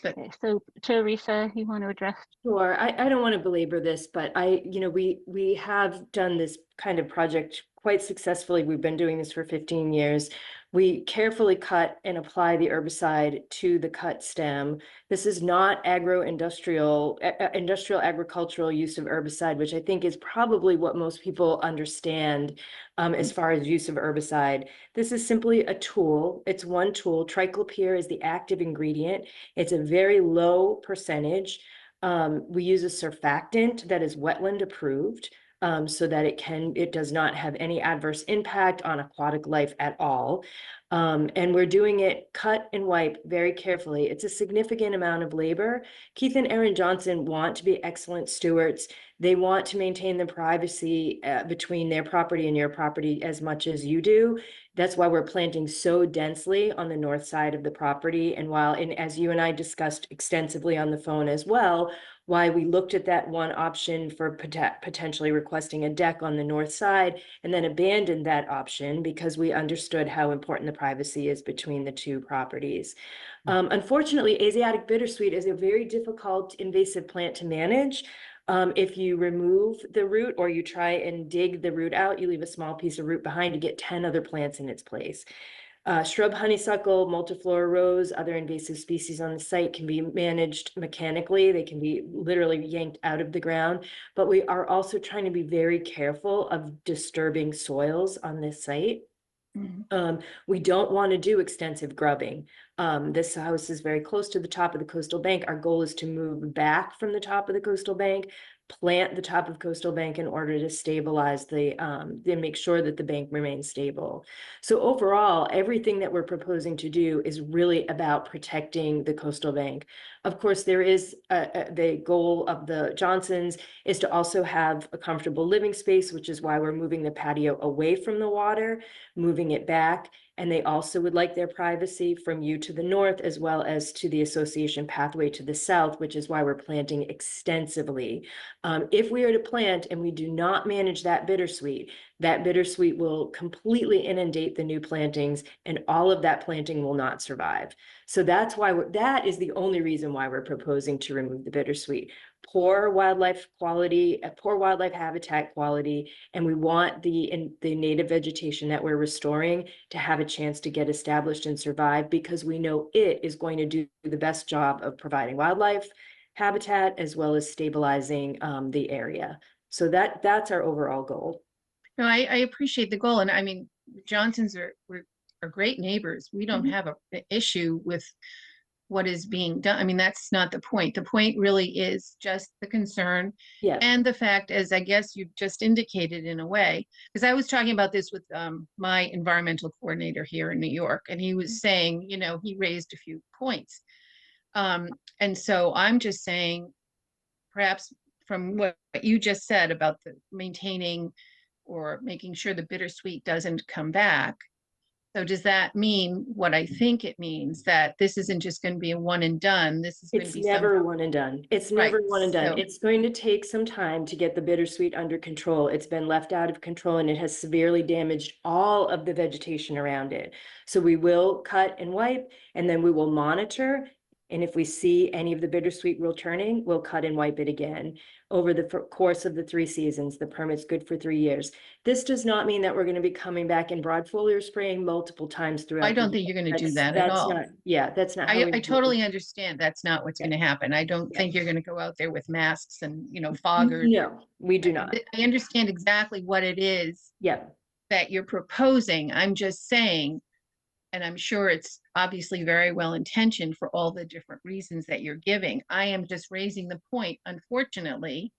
But Okay, so Teresa, you want to address? Sure. I don't want to belabor this, but we have done this kind of project quite successfully. We've been doing this for 15 years. We carefully cut and apply the herbicide to the cut stem. This is not industrial agricultural use of herbicide, which I think is probably what most people understand as far as use of herbicide. This is simply a tool. It's one tool. Triclopyr is the active ingredient. It's a very low percentage. We use a surfactant that is wetland approved. So that it does not have any adverse impact on aquatic life at all. And we're doing it cut and wipe very carefully. It's a significant amount of labor. Keith and Erin Johnson want to be excellent stewards. They want to maintain the privacy between their property and your property as much as you do. That's why we're planting so densely on the north side of the property. And as you and I discussed extensively on the phone as well, why we looked at that one option for potentially requesting a deck on the north side and then abandoned that option because we understood how important the privacy is between the two properties. Unfortunately, Asiatic bittersweet is a very difficult invasive plant to manage. If you remove the root or you try and dig the root out, you leave a small piece of root behind to get 10 other plants in its place. Shrub honeysuckle, multiflora rose, other invasive species on the site can be managed mechanically. They can be literally yanked out of the ground, but we are also trying to be very careful of disturbing soils on this site. We don't want to do extensive grubbing. This house is very close to the top of the coastal bank. Our goal is to move back from the top of the coastal bank, plant the top of coastal bank in order to stabilize make sure that the bank remains stable. So overall, everything that we're proposing to do is really about protecting the coastal bank. Of course, there is the goal of the Johnsons is to also have a comfortable living space, which is why we're moving the patio away from the water, moving it back. And they also would like their privacy from you to the north, as well as to the association pathway to the south, which is why we're planting extensively. If we are to plant and we do not manage that bittersweet will completely inundate the new plantings and all of that planting will not survive. So that's why that is the only reason why we're proposing to remove the bittersweet. Poor wildlife habitat quality, and we want the native vegetation that we're restoring to have a chance to get established and survive, because we know it is going to do the best job of providing wildlife habitat as well as stabilizing the area. So that's our overall goal. no, I appreciate the goal, and I mean, Johnsons are great neighbors. We don't have an issue with what is being done. I mean, that's not the point. The point really is just the concern and the fact, as I guess you just indicated in a way, because I was talking about this with my environmental coordinator here in New York, and he was saying, you know, he raised a few points. And so I'm just saying, perhaps from what you just said about the maintaining or making sure the bittersweet doesn't come back. So does that mean what I think it means, that this isn't just going to be a one and done? This is going to be never one and done. It's never one and done. It's going to take some time to get the bittersweet under control. It's been left out of control and it has severely damaged all of the vegetation around it. So we will cut and wipe, and then we will monitor. And if we see any of the bittersweet returning, we'll cut and wipe it again over the course of the 3 seasons. The permit's good for 3 years. This does not mean that we're going to be coming back in broad foliar spraying multiple times throughout. I don't think you're going to do that at all. That's not. I totally understand that's not what's going to happen. I don't think you're going to go out there with masks and, you know, foggers. No, we do not. I understand exactly what it is. Yeah. that you're proposing. I'm just saying, and I'm sure it's obviously very well intentioned for all the different reasons that you're giving. I am just raising the point, unfortunately,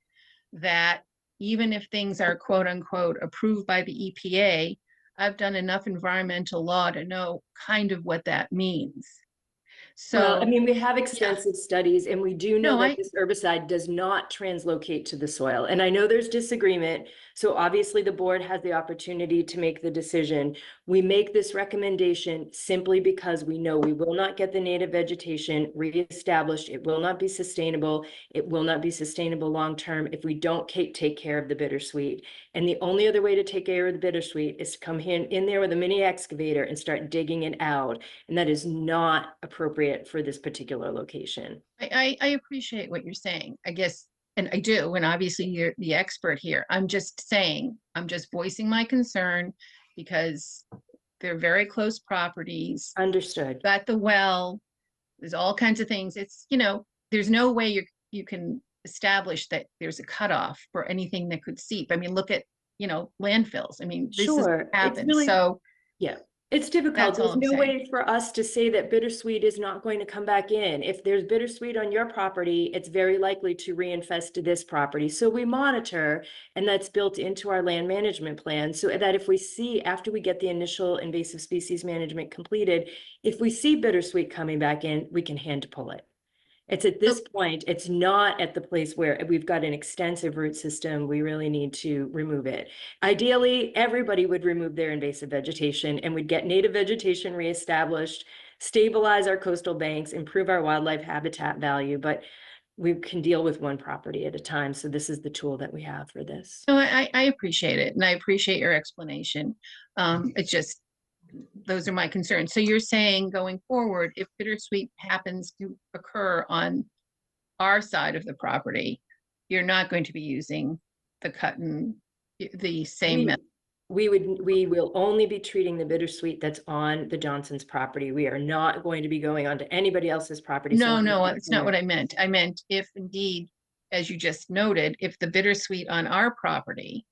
that even if things are quote unquote approved by the EPA, I've done enough environmental law to know kind of what that means. Well, I So, mean, we have extensive studies and we do know No, that I- this herbicide does not translocate to the soil. And I know there's disagreement. So obviously the board has the opportunity to make the decision. We make this recommendation simply because we know we will not get the native vegetation reestablished. It will not be sustainable. It will not be sustainable long-term if we don't take care of the bittersweet. And the only other way to take care of the bittersweet is to come in there with a mini excavator and start digging it out. And that is not appropriate for this particular location. I appreciate what you're saying, I guess, and I do, and obviously you're the expert here. I'm just saying, I'm just voicing my concern because they're very close properties. Understood. Got the well, there's all kinds of things. It's, there's no way you can establish that there's a cutoff for anything that could seep. I mean, look at, landfills. I mean, this has Sure, it's happened. really, So yeah, it's difficult. That's all There's I'm no saying. way for us to say that bittersweet is not going to come back in. If there's bittersweet on your property, it's very likely to reinfest this property. So we monitor, and that's built into our land management plan, so that if we see, after we get the initial invasive species management completed, if we see bittersweet coming back in, we can hand pull it. It's at this point, it's not at the place where we've got an extensive root system. We really need to remove it. Ideally, everybody would remove their invasive vegetation and would get native vegetation reestablished, stabilize our coastal banks, improve our wildlife habitat value, but we can deal with one property at a time. So this is the tool that we have for this. No, I appreciate it, and I appreciate your explanation. It's just, those are my concerns. So you're saying going forward, if bittersweet happens to occur on our side of the property, you're not going to be using the cut and the same method? We will only be treating the bittersweet that's on the Johnson's property. We are not going to be going onto anybody else's property. So No, that's not what I meant. I meant if indeed, as you just noted, if the bittersweet on our property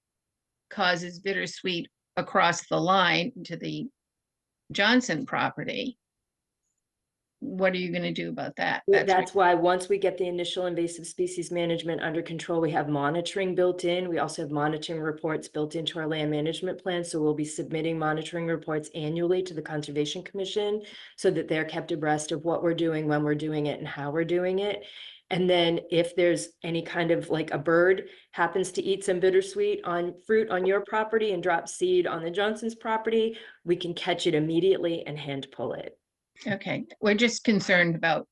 causes bittersweet across the line to the Johnson property, what are you going to do about that? That's why once we get the initial invasive species management under control, we have monitoring built in. We also have monitoring reports built into our land management plan. So we'll be submitting monitoring reports annually to the Conservation Commission so that they're kept abreast of what we're doing, when we're doing it, and how we're doing it. And then if there's any kind of like a bird happens to eat some bittersweet on fruit on your property and drop seed on the Johnson's property, we can catch it immediately and hand pull it. Okay, we're just concerned about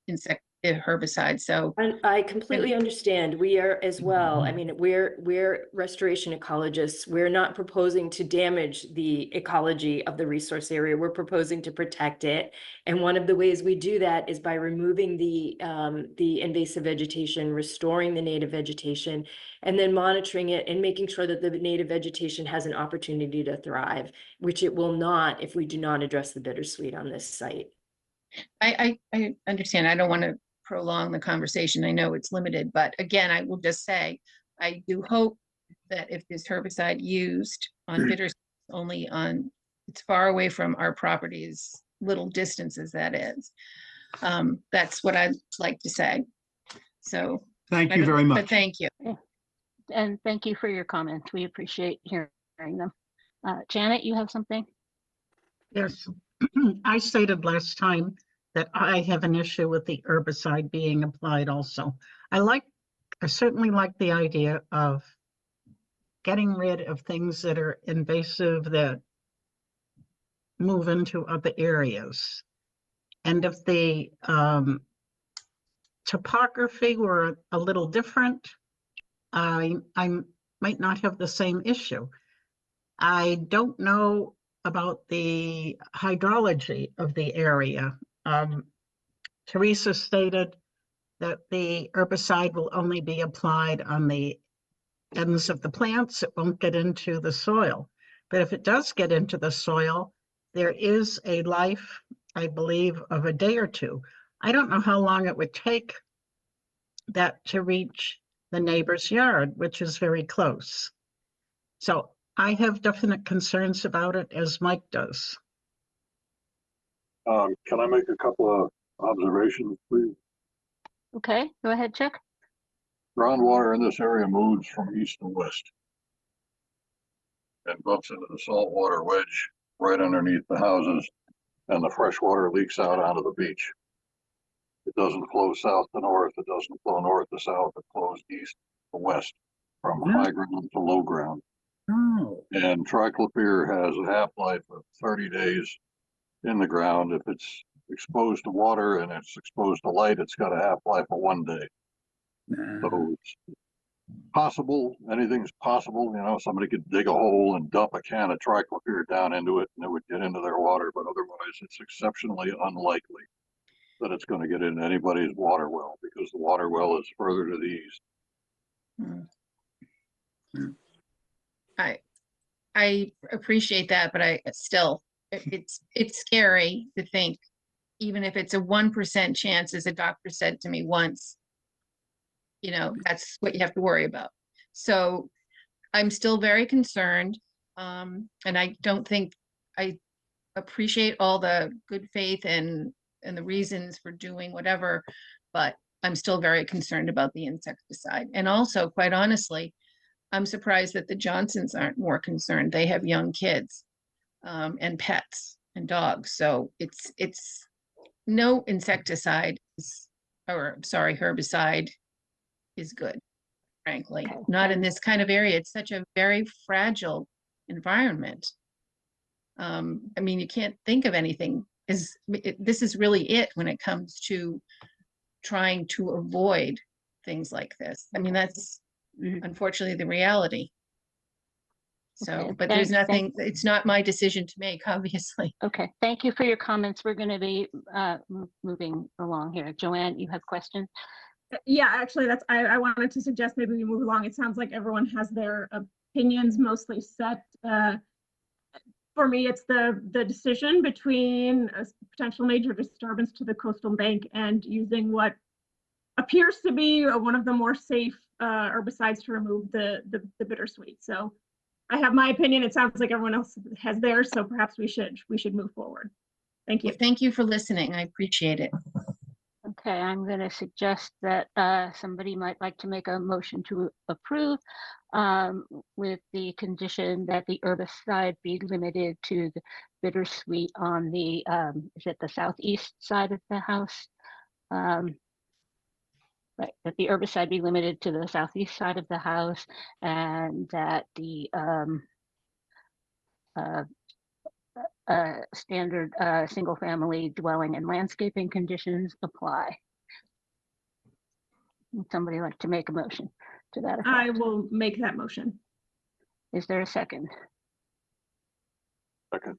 herbicides, so. I completely understand. We are as well. I mean, we're restoration ecologists. We're not proposing to damage the ecology of the resource area. We're proposing to protect it. And one of the ways we do that is by removing the invasive vegetation, restoring the native vegetation, and then monitoring it and making sure that the native vegetation has an opportunity to thrive, which it will not if we do not address the bittersweet on this site. I understand. I don't want to prolong the conversation. I know it's limited, but again, I will just say, I do hope that if this herbicide used on bitters only on, it's far away from our properties, little distances that is. That's what I'd like to say. So. Thank you very much. But thank you. And thank you for your comments. We appreciate hearing them. Janet, you have something? Yes, I stated last time that I have an issue with the herbicide being applied also. I certainly like the idea of getting rid of things that are invasive that move into other areas. And if the topography were a little different, I might not have the same issue. I don't know about the hydrology of the area. Teresa stated that the herbicide will only be applied on the ends of the plants. It won't get into the soil. But if it does get into the soil, there is a life, I believe, of a day or two. I don't know how long it would take that to reach the neighbor's yard, which is very close. So I have definite concerns about it, as Mike does. Can I make a couple of observations, please? Okay, go ahead, Chuck. Groundwater in this area moves from east to west and bumps into the saltwater wedge right underneath the houses, and the fresh water leaks out onto the beach. It doesn't flow south to north. It doesn't flow north to south. It flows east to west from high ground to low ground. Oh. And triclopyr has a half-life of 30 days in the ground. If it's exposed to water and it's exposed to light, it's got a half-life of 1 day. So it's possible, anything's possible. You know, somebody could dig a hole and dump a can of triclopyr down into it and it would get into their water, but otherwise it's exceptionally unlikely that it's going to get into anybody's water well, because the water well is further to the east. I appreciate that, but I still, it's scary to think, even if it's a 1% chance, as a doctor said to me once, you know, that's what you have to worry about. So I'm still very concerned. And I don't think I appreciate all the good faith and the reasons for doing whatever, but I'm still very concerned about the insecticide. And also, quite honestly, I'm surprised that the Johnsons aren't more concerned. They have young kids and pets and dogs. So it's no insecticide herbicide is good, frankly. Okay. Not in this kind of area. It's such a very fragile environment. I mean, you can't think of anything. This is really it when it comes to trying to avoid things like this. I mean, that's unfortunately the reality. So, Okay, but there's thank- nothing, it's not my decision to make, obviously. Okay, thank you for your comments. We're going to be moving along here. Joanne, you have questions? Yeah, actually, I wanted to suggest maybe we move along. It sounds like everyone has their opinions mostly set. For me, it's the decision between a potential major disturbance to the coastal bank and using what appears to be one of the more safe herbicides to remove the bittersweet. So I have my opinion. It sounds like everyone else has theirs, so perhaps we should move forward. Thank you. Well, thank you for listening. I appreciate it. Okay, I'm going to suggest that somebody might like to make a motion to approve with the condition that the herbicide be limited to the bittersweet on the, is it the southeast side of the house? Right, that the herbicide be limited to the southeast side of the house, and that the standard single-family dwelling and landscaping conditions apply. Would somebody like to make a motion to that effect? I will make that motion. Is there a second? Second.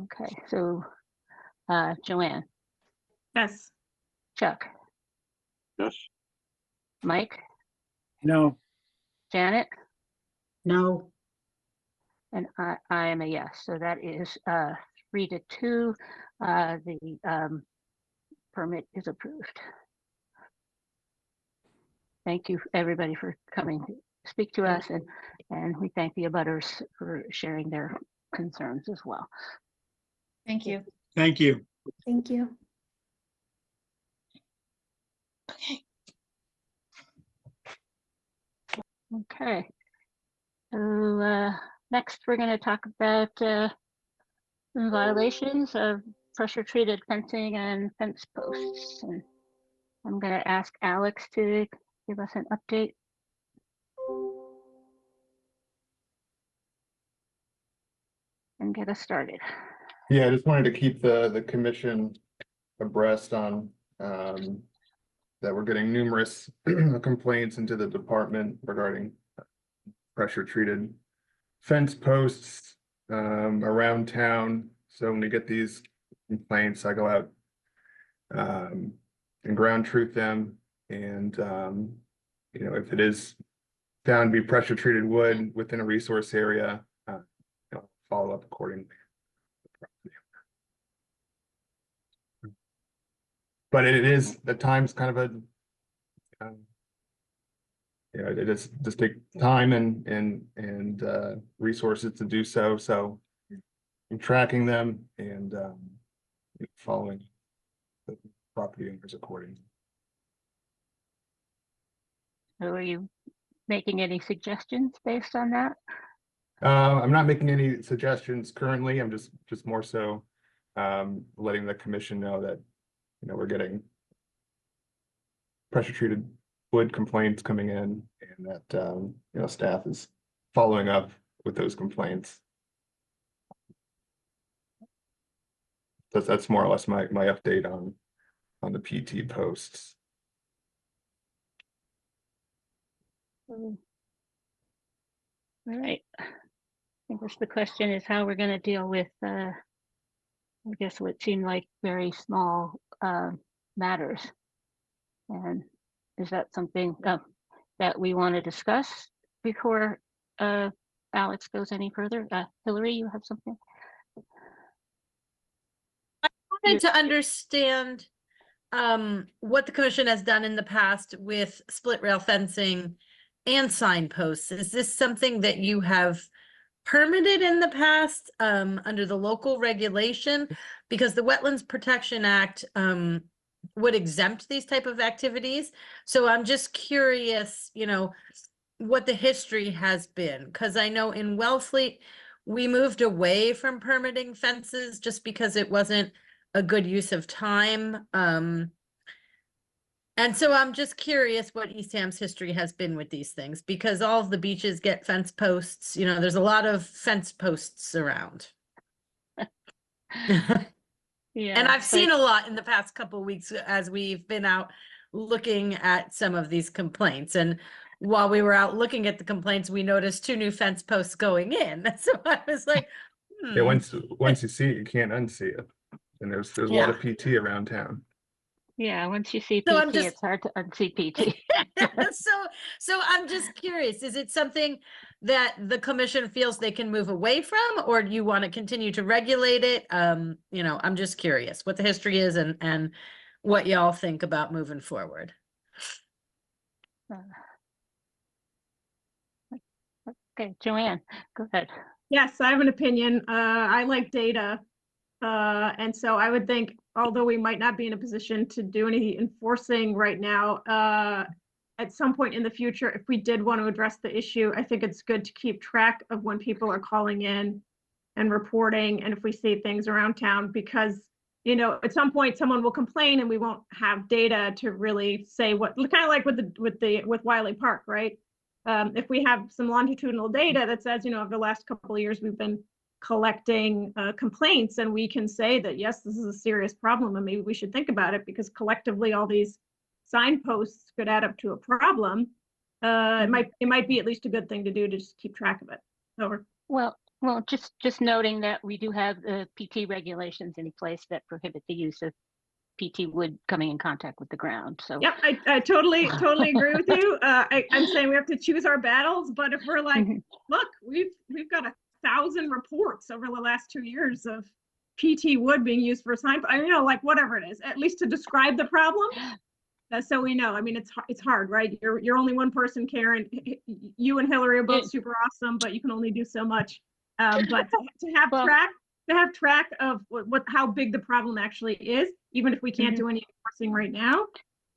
Okay, so Joanne, Yes. Chuck, Yes. Mike, No, Janet, No, and I am a yes. So that is 3-2. The permit is approved. Thank you, everybody, for coming to speak to us, and we thank the abutters for sharing their concerns as well. Thank you. Thank you. Thank you. Okay. So next, we're going to talk about some violations of pressure treated fencing and fence posts. And I'm going to ask Alex to give us an update. And get us started. Yeah, I just wanted to keep the commission abreast on that we're getting numerous complaints into the department regarding pressure treated fence posts around town. So when we get these complaints, I go out and ground truth them, and you know, if it is found to be pressure treated wood within a resource area, you know, follow up accordingly. But it is at times kind of a it just take time and resources to do so. So I'm tracking them and following the property owners accordingly. So are you making any suggestions based on that? I'm not making any suggestions currently. I'm just more so letting the commission know that, we're getting pressure treated wood complaints coming in, and that staff is following up with those complaints. That's more or less my update on the PT posts. All right. I guess the question is how we're going to deal with, I guess what seemed like very small matters. And is that something that we want to discuss before Alex goes any further? Hillary, you have something? I wanted to understand what the commission has done in the past with split rail fencing and signposts. Is this something that you have permitted in the past under the local regulation? Because the Wetlands Protection Act would exempt these type of activities. So I'm just curious, what the history has been. Because I know in Wellfleet, we moved away from permitting fences just because it wasn't a good use of time. And so I'm just curious what Eastham's history has been with these things, because all of the beaches get fence posts. There's a lot of fence posts around. Yeah, and I've seen a lot in the past couple of weeks as we've been out looking at some of these complaints. And while we were out looking at the complaints, we noticed 2 new fence posts going in. So I was like, Yeah, once you see it, you can't unsee it. And there's a lot of PT around town. Yeah, once you see PT, So I'm just- it's hard to unsee PT. So I'm just curious, is it something that the commission feels they can move away from, or do you want to continue to regulate it? I'm just curious what the history is and what y'all think about moving forward. Okay, Joanne, go ahead. Yes, I have an opinion. I like data. And so I would think, although we might not be in a position to do any enforcing right now, at some point in the future, if we did want to address the issue, I think it's good to keep track of when people are calling in and reporting, and if we see things around town, because at some point someone will complain and we won't have data to really say what, kind of like with Wiley Park, right? If we have some longitudinal data that says, over the last couple of years, we've been collecting complaints, and we can say that, yes, this is a serious problem and maybe we should think about it, because collectively all these signposts could add up to a problem. It might be at least a good thing to do to just keep track of it. Over. Well, just noting that we do have the PT regulations in place that prohibit the use of PT wood coming in contact with the ground. So yeah, I totally agree with you. I'm saying we have to choose our battles, but if we're like, look, we've got 1,000 reports over the last 2 years of PT wood being used for sign, like whatever it is, at least to describe the problem. So we know. I mean, it's hard, right? You're only one person, Karen. You and Hillary are both super awesome, but you can only do so much. But to have track of how big the problem actually is, even if we can't do any enforcing right now,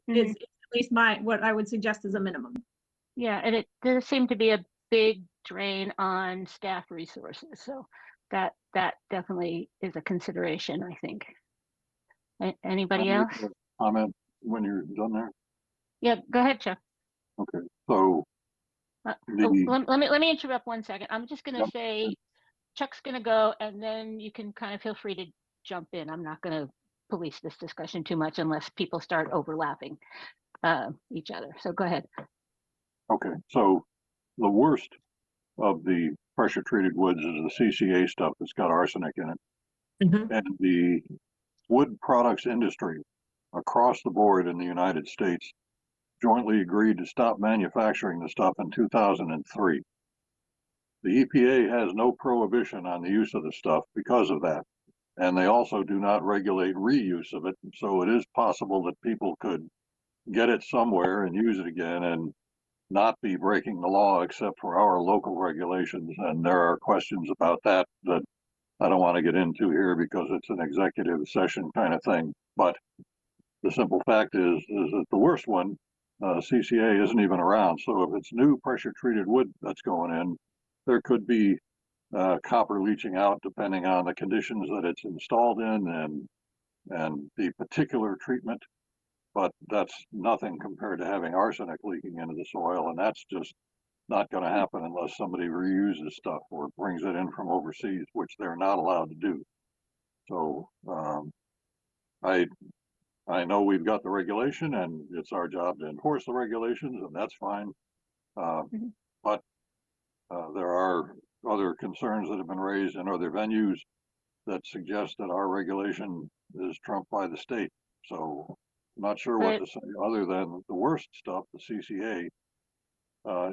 is at least what I would suggest is a minimum. Yeah, and it does seem to be a big drain on staff resources. So that definitely is a consideration, I think. Anybody else? Comment when you're done there? Yeah, go ahead, Chuck. Okay, so let me interrupt 1 second. I'm just going to say, Chuck's going to go, and then you can kind of feel free to jump in. I'm not going to police this discussion too much unless people start overlapping each other. So go ahead. Okay, so the worst of the pressure treated woods is the CCA stuff that's got arsenic in it. And the wood products industry across the board in the United States jointly agreed to stop manufacturing the stuff in 2003. The EPA has no prohibition on the use of the stuff because of that. And they also do not regulate reuse of it. So it is possible that people could get it somewhere and use it again. And not be breaking the law except for our local regulations. And there are questions about that that I don't want to get into here because it's an executive session kind of thing. But the simple fact is that the worst one, CCA, isn't even around. So if it's new pressure treated wood that's going in, there could be copper leaching out depending on the conditions that it's installed in and the particular treatment. But that's nothing compared to having arsenic leaking into the soil, and that's just not going to happen unless somebody reuses stuff or brings it in from overseas, which they're not allowed to do. So I know we've got the regulation, and it's our job to enforce the regulations, and that's fine. But there are other concerns that have been raised in other venues that suggest that our regulation is trumped by the state. So I'm not sure what to say other than the worst stuff, the CCA.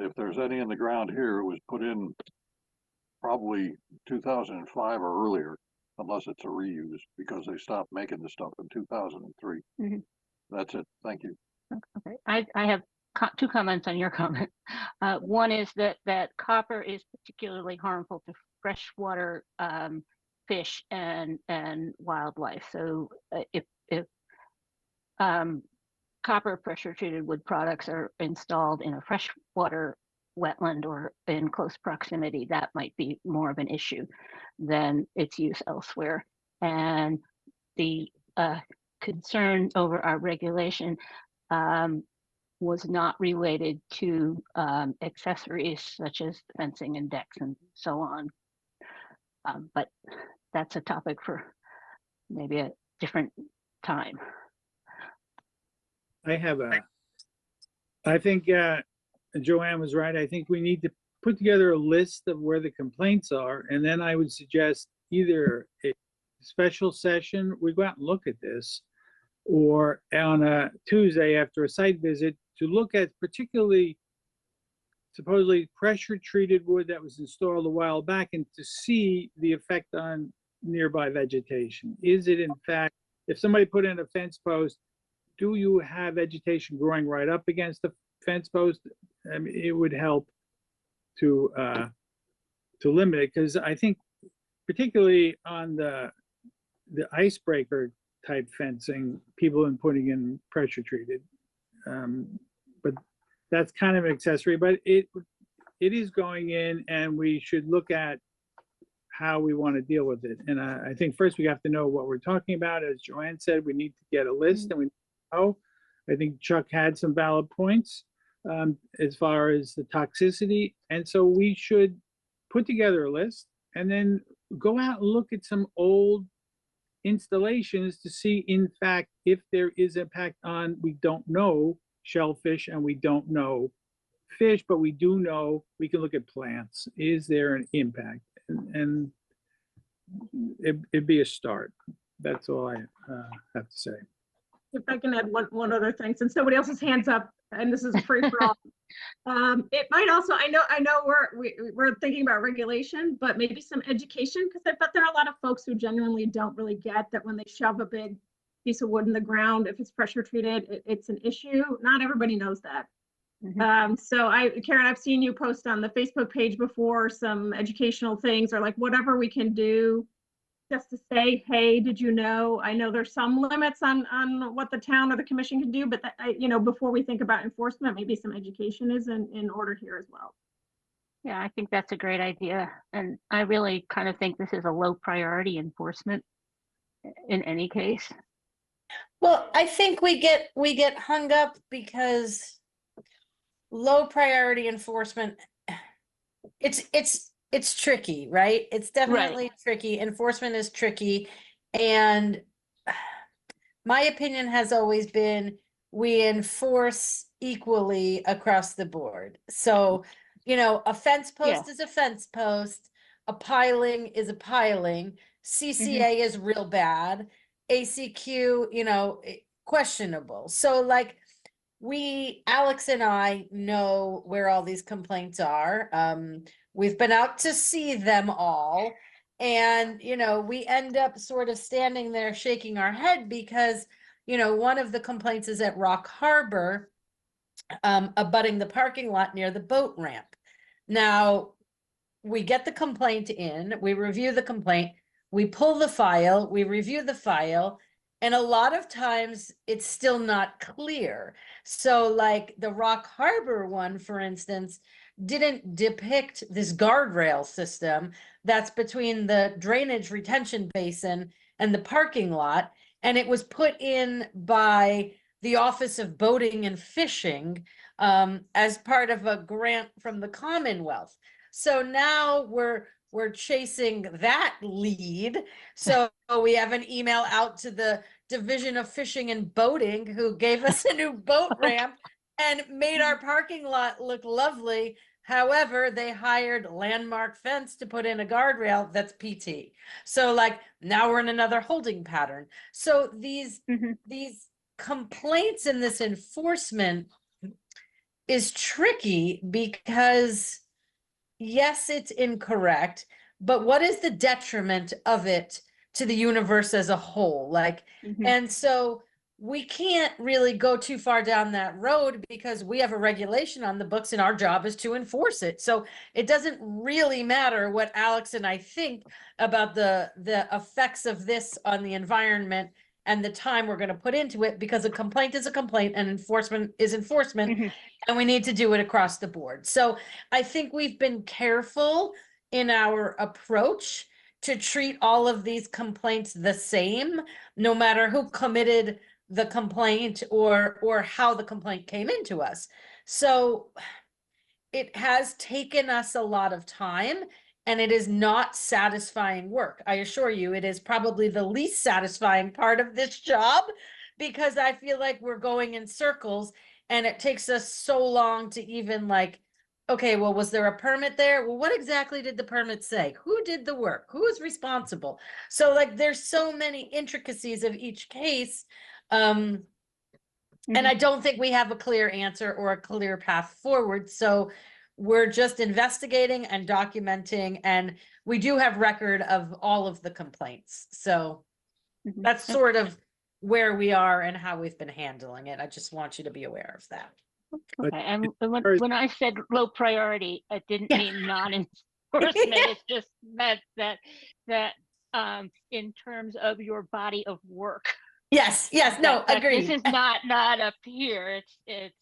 If there's any in the ground here, it was put in probably 2005 or earlier, unless it's a reuse, because they stopped making the stuff in 2003. That's it. Thank you. Okay, I have two comments on your comment. One is that copper is particularly harmful to freshwater fish and wildlife. So if copper pressure treated wood products are installed in a freshwater wetland or in close proximity, that might be more of an issue than its use elsewhere. And the concern over our regulation was not related to accessories such as fencing and decks and so on. But that's a topic for maybe a different time. I think Joanne was right. I think we need to put together a list of where the complaints are, and then I would suggest either a special session, we go out and look at this, or on a Tuesday after a site visit to look at particularly supposedly pressure treated wood that was installed a while back and to see the effect on nearby vegetation. Is it in fact, if somebody put in a fence post, do you have vegetation growing right up against the fence post? I mean, it would help to limit it, because I think particularly on the icebreaker type fencing, people have been putting in pressure treated, but that's kind of an accessory. But it is going in, and we should look at how we want to deal with it. And I think first we have to know what we're talking about. As Joanne said, we need to get a list, and we know. I think Chuck had some valid points as far as the toxicity, and so we should put together a list and then go out and look at some old installations to see, in fact, if there is impact on, we don't know shellfish and we don't know fish, but we do know we can look at plants. Is there an impact? And it'd be a start. That's all I have to say. If I can add one other thing, since nobody else's hands up, and this is a free for all. It might also, I know we're thinking about regulation, but maybe some education, because I bet there are a lot of folks who genuinely don't really get that when they shove a big piece of wood in the ground, if it's pressure treated, it's an issue. Not everybody knows that. So Karen, I've seen you post on the Facebook page before some educational things, or like whatever we can do just to say, hey, did you know? I know there's some limits on what the town or the commission can do, but that, before we think about enforcement, maybe some education is in order here as well. Yeah, I think that's a great idea. And I really kind of think this is a low priority enforcement in any case. Well, I think we get hung up because low priority enforcement, it's tricky, right? It's definitely tricky. Enforcement is tricky. And my opinion has always been we enforce equally across the board. So, a fence post is a fence post, a piling is a piling, CCA is real bad, ACQ, questionable. So like Alex and I know where all these complaints are. We've been out to see them all, and, we end up sort of standing there shaking our head because, one of the complaints is at Rock Harbor, abutting the parking lot near the boat ramp. Now, we get the complaint in, we review the complaint, we pull the file, we review the file, and a lot of times it's still not clear. So like the Rock Harbor one, for instance, didn't depict this guardrail system that's between the drainage retention basin and the parking lot. And it was put in by the Office of Boating and Fishing as part of a grant from the Commonwealth. So now we're chasing that lead. So we have an email out to the Division of Fishing and Boating, who gave us a new boat ramp and made our parking lot look lovely. However, they hired Landmark Fence to put in a guardrail that's PT. So like now we're in another holding pattern. So these complaints and this enforcement is tricky because yes, it's incorrect, but what is the detriment of it to the universe as a whole? Like, and so we can't really go too far down that road because we have a regulation on the books and our job is to enforce it. So it doesn't really matter what Alex and I think about the effects of this on the environment and the time we're going to put into it, because a complaint is a complaint and enforcement is enforcement, and we need to do it across the board. So I think we've been careful in our approach to treat all of these complaints the same, no matter who committed the complaint or how the complaint came into us. So it has taken us a lot of time, and it is not satisfying work. I assure you, it is probably the least satisfying part of this job, because I feel like we're going in circles and it takes us so long to even like, okay, well, was there a permit there? Well, what exactly did the permit say? Who did the work? Who is responsible? So like, there's so many intricacies of each case. And I don't think we have a clear answer or a clear path forward. So we're just investigating and documenting, and we do have record of all of the complaints. So that's sort of where we are and how we've been handling it. I just want you to be aware of that. Okay, and when I said low priority, I didn't mean non-enforcement. It's just meant that in terms of your body of work. Yes, no, agreed. This is not up here. It's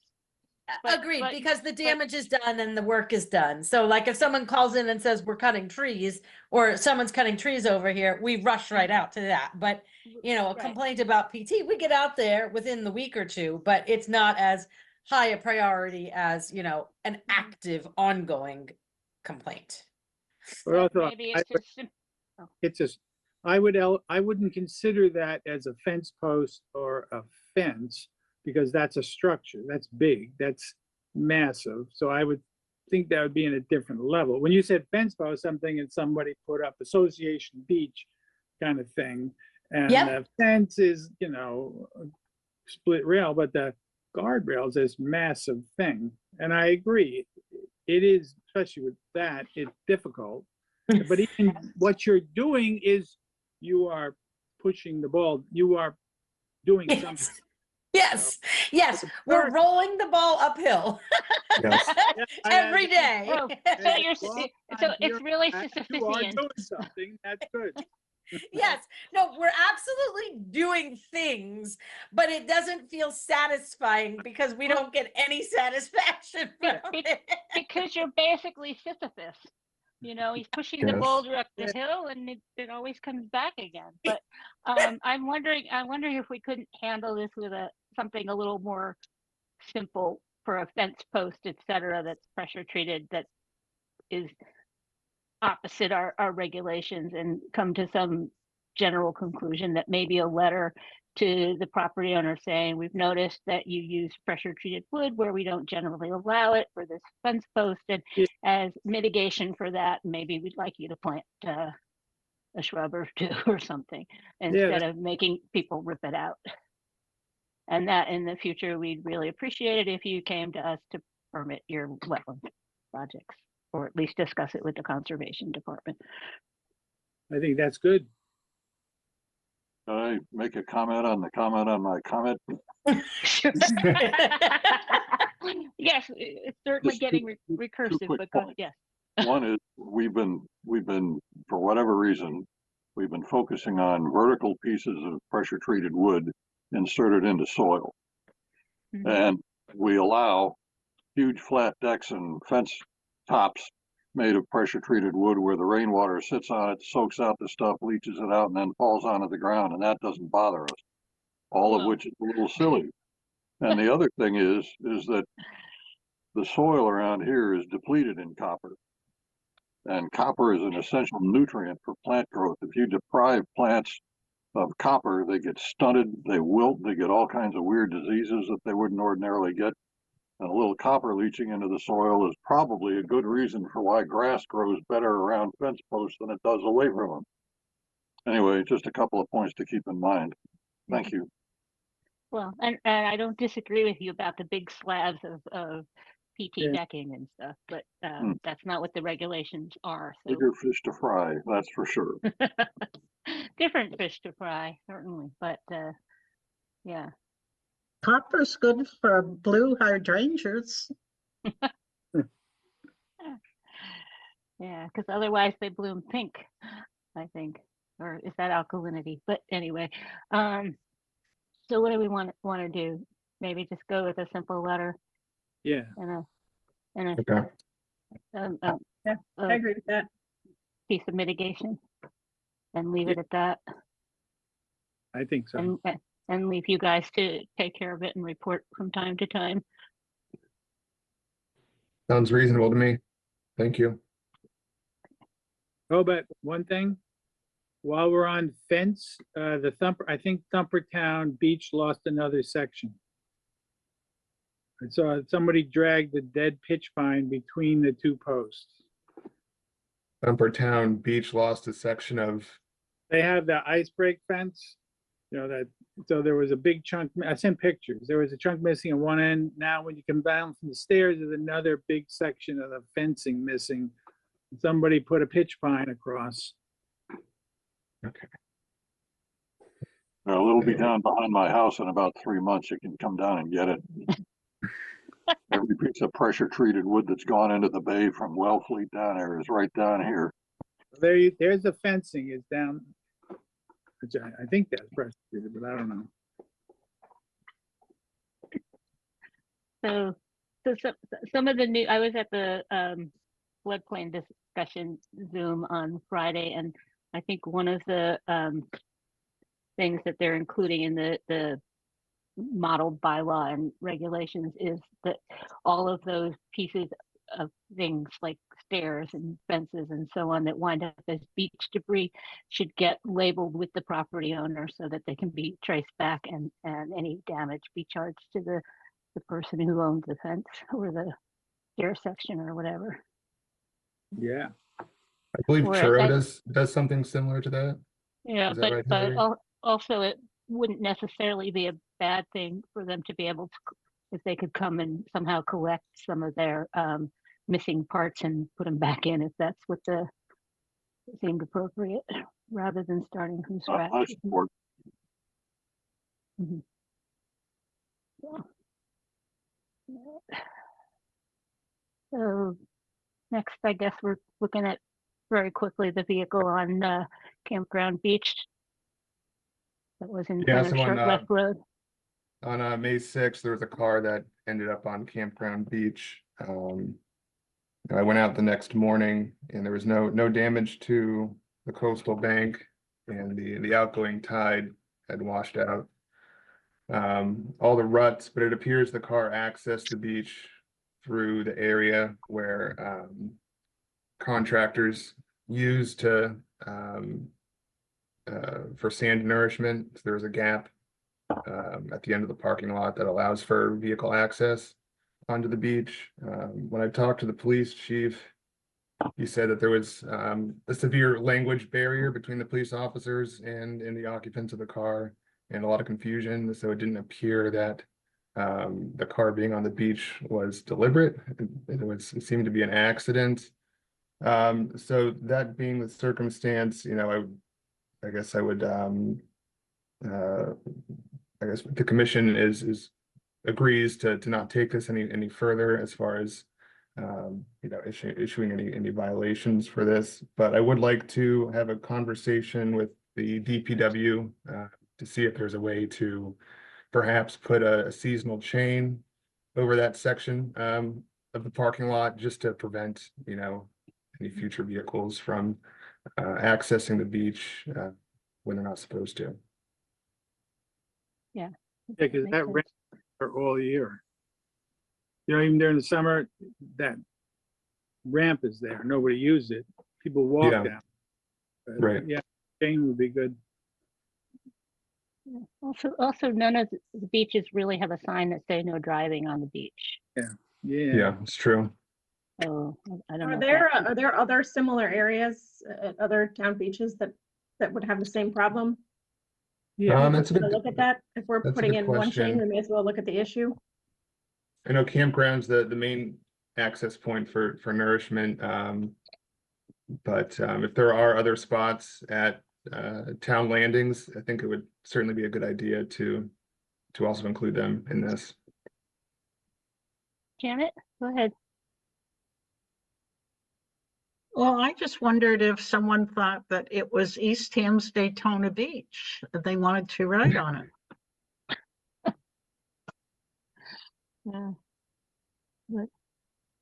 agreed, because the damage is done and the work is done. So like if someone calls in and says we're cutting trees, or someone's cutting trees over here, we rush right out to that. But you know, a complaint about PT, we get out there within the week or two, but it's not as high a priority as, you know, an active ongoing complaint. But also, maybe it's just I wouldn't consider that as a fence post or a fence, because that's a structure. That's big. That's massive. So I would think that would be in a different level. When you said fence post, I'm thinking somebody put up Association Beach kind of thing. And the fence is, you know, split rail, but the guardrail is this massive thing. And I agree. It is, especially with that, it's difficult. But even what you're doing is you are pushing the ball. You are doing something. Yes, we're rolling the ball uphill every day. So it's really sufficient. You are doing something. That's good. Yes, no, we're absolutely doing things, but it doesn't feel satisfying because we don't get any satisfaction from it. Because you're basically Sisyphus. You know, he's pushing the boulder up the hill, and it always comes back again. But I'm wondering if we couldn't handle this with something a little more simple for a fence post, et cetera, that's pressure treated, that is opposite our regulations, and come to some general conclusion that maybe a letter to the property owner saying, we've noticed that you use pressure treated wood where we don't generally allow it for this fence post, and as mitigation for that, maybe we'd like you to plant a shrub or two or something, instead of making people rip it out. And that in the future, we'd really appreciate it if you came to us to permit your wetland projects, or at least discuss it with the conservation department. I think that's good. Can I make a comment on the comment on my comment? Yes, it's certainly Just getting two recursive, quick but go, points. yes. One is we've been, for whatever reason, we've been focusing on vertical pieces of pressure treated wood inserted into soil. Mhm. And we allow huge flat decks and fence tops made of pressure treated wood where the rainwater sits on it, soaks out the stuff, leaches it out, and then falls onto the ground, and that doesn't bother us. All of Well. which is a little silly. And the other thing is that the soil around here is depleted in copper. And copper is an essential nutrient for plant growth. If you deprive plants of copper, they get stunted, they wilt, they get all kinds of weird diseases that they wouldn't ordinarily get. And a little copper leaching into the soil is probably a good reason for why grass grows better around fence posts than it does away from them. Anyway, just a couple of points to keep in mind. Thank you. Well, and I don't disagree with you about the big slabs of PT Yeah. decking and stuff, but that's not what the regulations are. So Bigger fish to fry, that's for sure. different fish to fry, certainly, but yeah. Copper's good for blue hydrangeas. Yeah, because otherwise they bloom pink, I think, or is that alkalinity? But anyway, so what do we want to do? Maybe just go with a simple letter Yeah. and a Okay. Yeah, I agree with that. piece of mitigation, and leave it at that, I think so. and leave you guys to take care of it and report from time to time. Sounds reasonable to me. Thank you. Oh, but one thing, while we're on fence, I think Thumpertown Beach lost another section. I saw somebody dragged the dead pitch pine between the two posts. Thumpertown Beach lost a section of, They have the ice break fence, so there was a big chunk, I sent pictures. There was a chunk missing on one end. Now, when you come down from the stairs, there's another big section of the fencing missing. Somebody put a pitch pine across. okay. It'll be down behind my house in about 3 months. You can come down and get it. Every piece of pressure treated wood that's gone into the bay from Wellfleet down there is right down here. There's the fencing is down, which I think that's pressure treated, but I don't know. So some of the new, I was at the floodplain discussion Zoom on Friday, and I think one of the things that they're including in the model bylaw and regulations is that all of those pieces of things like stairs and fences and so on that wind up as beach debris should get labeled with the property owner so that they can be traced back and any damage be charged to the person who owns the fence or the stair section or whatever. Yeah. I believe Or Truro I- does something similar to that. Yeah, Is that right, Hillary? also it wouldn't necessarily be a bad thing for them to be able to, if they could come and somehow collect some of their missing parts and put them back in if that's what seemed appropriate, rather than starting from scratch. I support. Mhm. Yeah. So next, I guess we're looking at very quickly the vehicle on Campground Beach that was in Yeah, front of so on, Short Left Road. On May 6th, there was a car that ended up on Campground Beach. I went out the next morning and there was no damage to the coastal bank, and the outgoing tide had washed out all the ruts, but it appears the car accessed the beach through the area where contractors use to for sand nourishment. So there was a gap at the end of the parking lot that allows for vehicle access onto the beach. When I talked to the police chief, he said that there was a severe language barrier between the police officers and the occupants of the car, and a lot of confusion. So it didn't appear that the car being on the beach was deliberate. It seemed to be an accident. So that being the circumstance, I guess the commission is agrees to not take this any further as far as issuing any violations for this. But I would like to have a conversation with the DPW to see if there's a way to perhaps put a seasonal chain over that section of the parking lot, just to prevent, any future vehicles from accessing the beach when they're not supposed to. Yeah. Yeah, because that ramp are all year. Even during the summer, that ramp is there. Nobody used it. People walk Yeah. down. But, Right. Yeah, chain would be good. Yeah. Also, none of the beaches really have a sign that say no driving on the beach. Yeah. Yeah, it's true. So I don't know. Are there other similar areas at other town beaches that would have the same problem? Yeah. That's a To good. look at that, if we're that's a putting good in one chain, question. we may as well look at the issue. I know campground's the main access point for nourishment. But if there are other spots at town landings, I think it would certainly be a good idea to also include them in this. Janet, go ahead. Well, I just wondered if someone thought that it was East Ham's Daytona Beach, that they wanted to ride on it. Yeah. But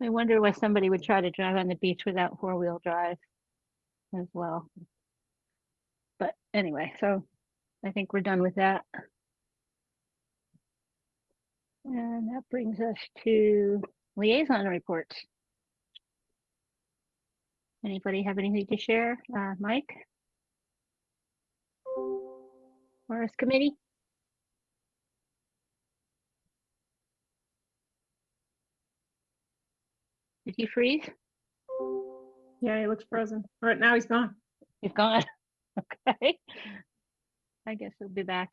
I wonder why somebody would try to drive on the beach without four-wheel drive as well. But anyway, so I think we're done with that. And that brings us to liaison reports. Anybody have anything to share? Mike? Forest Committee? Did he freeze? Yeah, he looks frozen. Right now he's gone. He's gone. Okay. I guess he'll be back.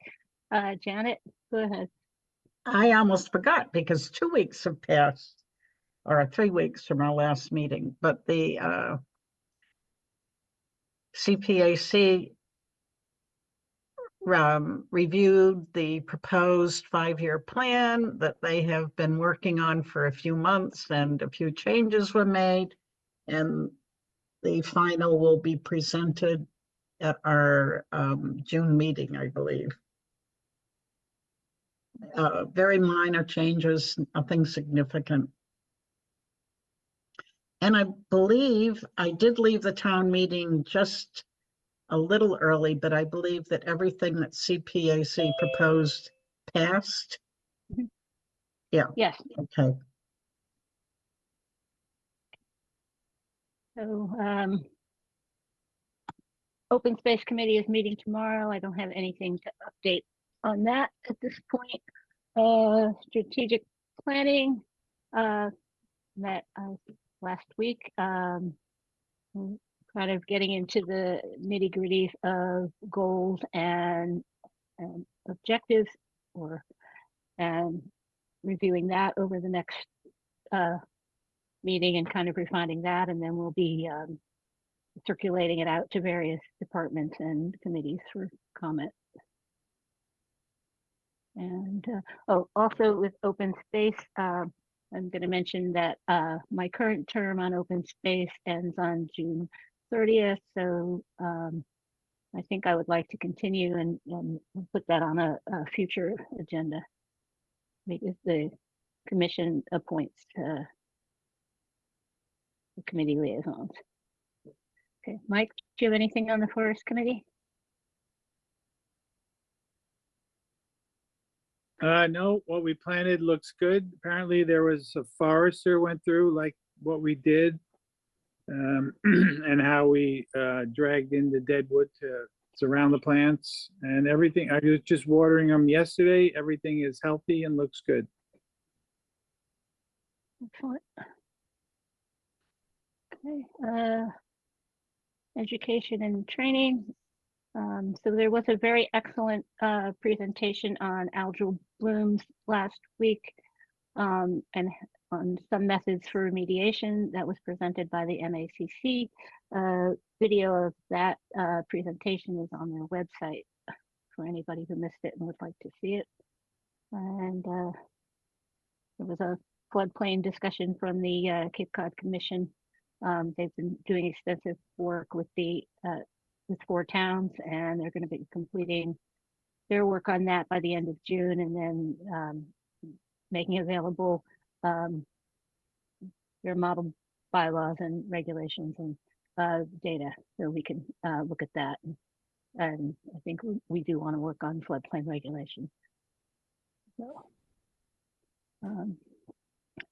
Janet, go ahead. I almost forgot because 2 weeks have passed, or 3 weeks from our last meeting, but the CPAC reviewed the proposed 5-year plan that they have been working on for a few months, and a few changes were made, and the final will be presented at our June meeting, I believe. Very minor changes, nothing significant. And I believe I did leave the town meeting just a little early, but I believe that everything that CPAC proposed passed. Yeah. Yes. Okay. So Open Space Committee is meeting tomorrow. I don't have anything to update on that at this point. Strategic planning met last week. Kind of getting into the nitty-gritty of goals and objectives, and reviewing that over the next meeting and kind of refining that, and then we'll be circulating it out to various departments and committees for comment. And also with Open Space, I'm going to mention that my current term on Open Space ends on June 30th. So I think I would like to continue and put that on a future agenda, because the commission appoints the committee liaisons. Okay, Mike, do you have anything on the Forest Committee? No, what we planted looks good. Apparently there was a forester went through like what we did, and how we dragged in the dead wood to surround the plants and everything. I was just watering them yesterday. Everything is healthy and looks good. Excellent. Okay, education and training. So there was a very excellent presentation on algal blooms last week, and on some methods for remediation that was presented by the MACC. Video of that presentation is on their website for anybody who missed it and would like to see it. And there was a floodplain discussion from the Cape Cod Commission. They've been doing extensive work with with 4 towns, and they're going to be completing their work on that by the end of June, and then making available their model bylaws and regulations and data, so we can look at that. And I think we do want to work on floodplain regulation. So,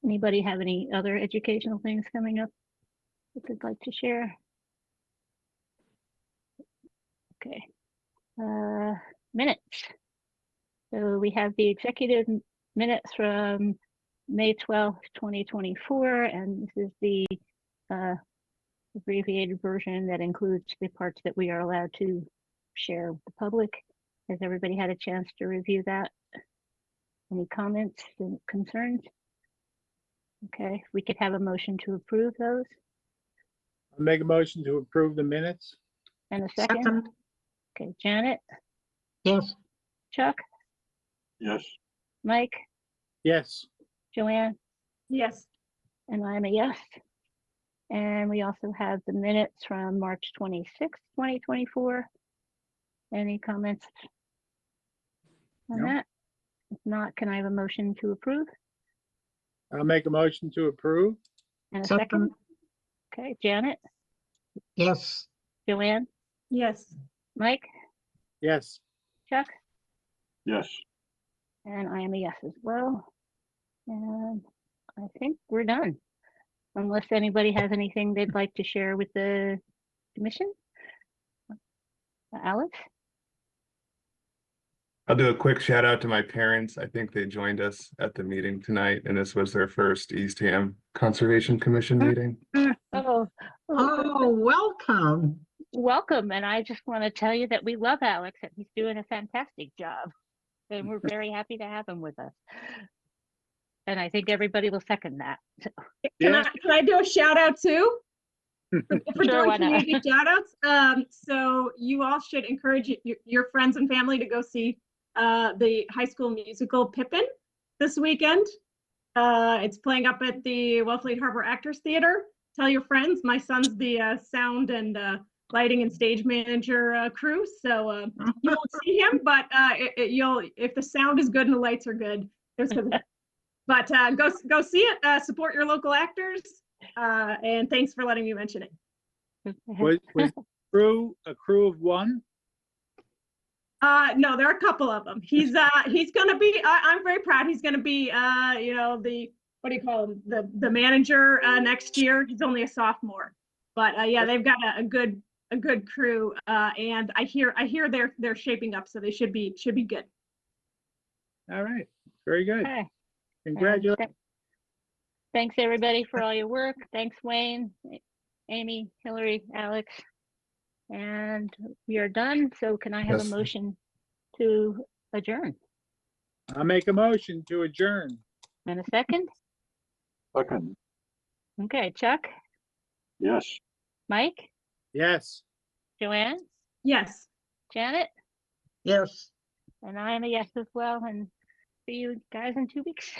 anybody have any other educational things coming up that they'd like to share? Okay. Minutes. So we have the executive minutes from May 12th, 2024, and this is the abbreviated version that includes the parts that we are allowed to share with the public. Has everybody had a chance to review that? Any comments and concerns? Okay, we could have a motion to approve those. I'll make a motion to approve the minutes. And a second? Second. Okay, Janet, Yes. Chuck, Yes. Mike, Yes. Joanne, Yes. and I'm a yes. And we also have the minutes from March 26th, 2024. Any comments on No. that? If not, can I have a motion to approve? I'll make a motion to approve. And a second? Second. Okay, Janet, Yes. Joanne, Yes. Mike, Yes. Chuck, Yes. and I am a yes as well. And I think we're done. Unless anybody has anything they'd like to share with the commission? Alex? I'll do a quick shout out to my parents. I think they joined us at the meeting tonight, and this was their first Eastham Conservation Commission meeting. Oh, Oh, welcome. welcome. And I just want to tell you that we love Alex and he's doing a fantastic job. And we're very happy to have him with us. And I think everybody will second that. So, Can I do a shout out too? For Sure, why doing not? community shout outs. So you all should encourage your friends and family to go see the High School Musical Pippin this weekend. It's playing up at the Wellfleet Harbor Actors Theater. Tell your friends. My son's the sound and lighting and stage manager crew, so you won't see him, but you'll, if the sound is good and the lights are good, there's good. But go see it. Support your local actors, and thanks for letting me mention it. Was a crew of one? No, there are a couple of them. He's gonna be. I'm very proud. He's gonna be. You know, the, what do you call him? The manager next year. He's only a sophomore, but yeah, they've got a good crew. And I hear they're shaping up, so they should be good. All right, very good. Okay. Congratulations. Thanks everybody for all your work. Thanks Wayne, Amy, Hillary, Alex. And we are done. So can I have a Yes. motion to adjourn? I'll make a motion to adjourn. And a second? Second. Okay, Chuck, Yes. Mike, Yes. Joanne, Yes. Janet, Yes. and I am a yes as well. And see you guys in 2 weeks.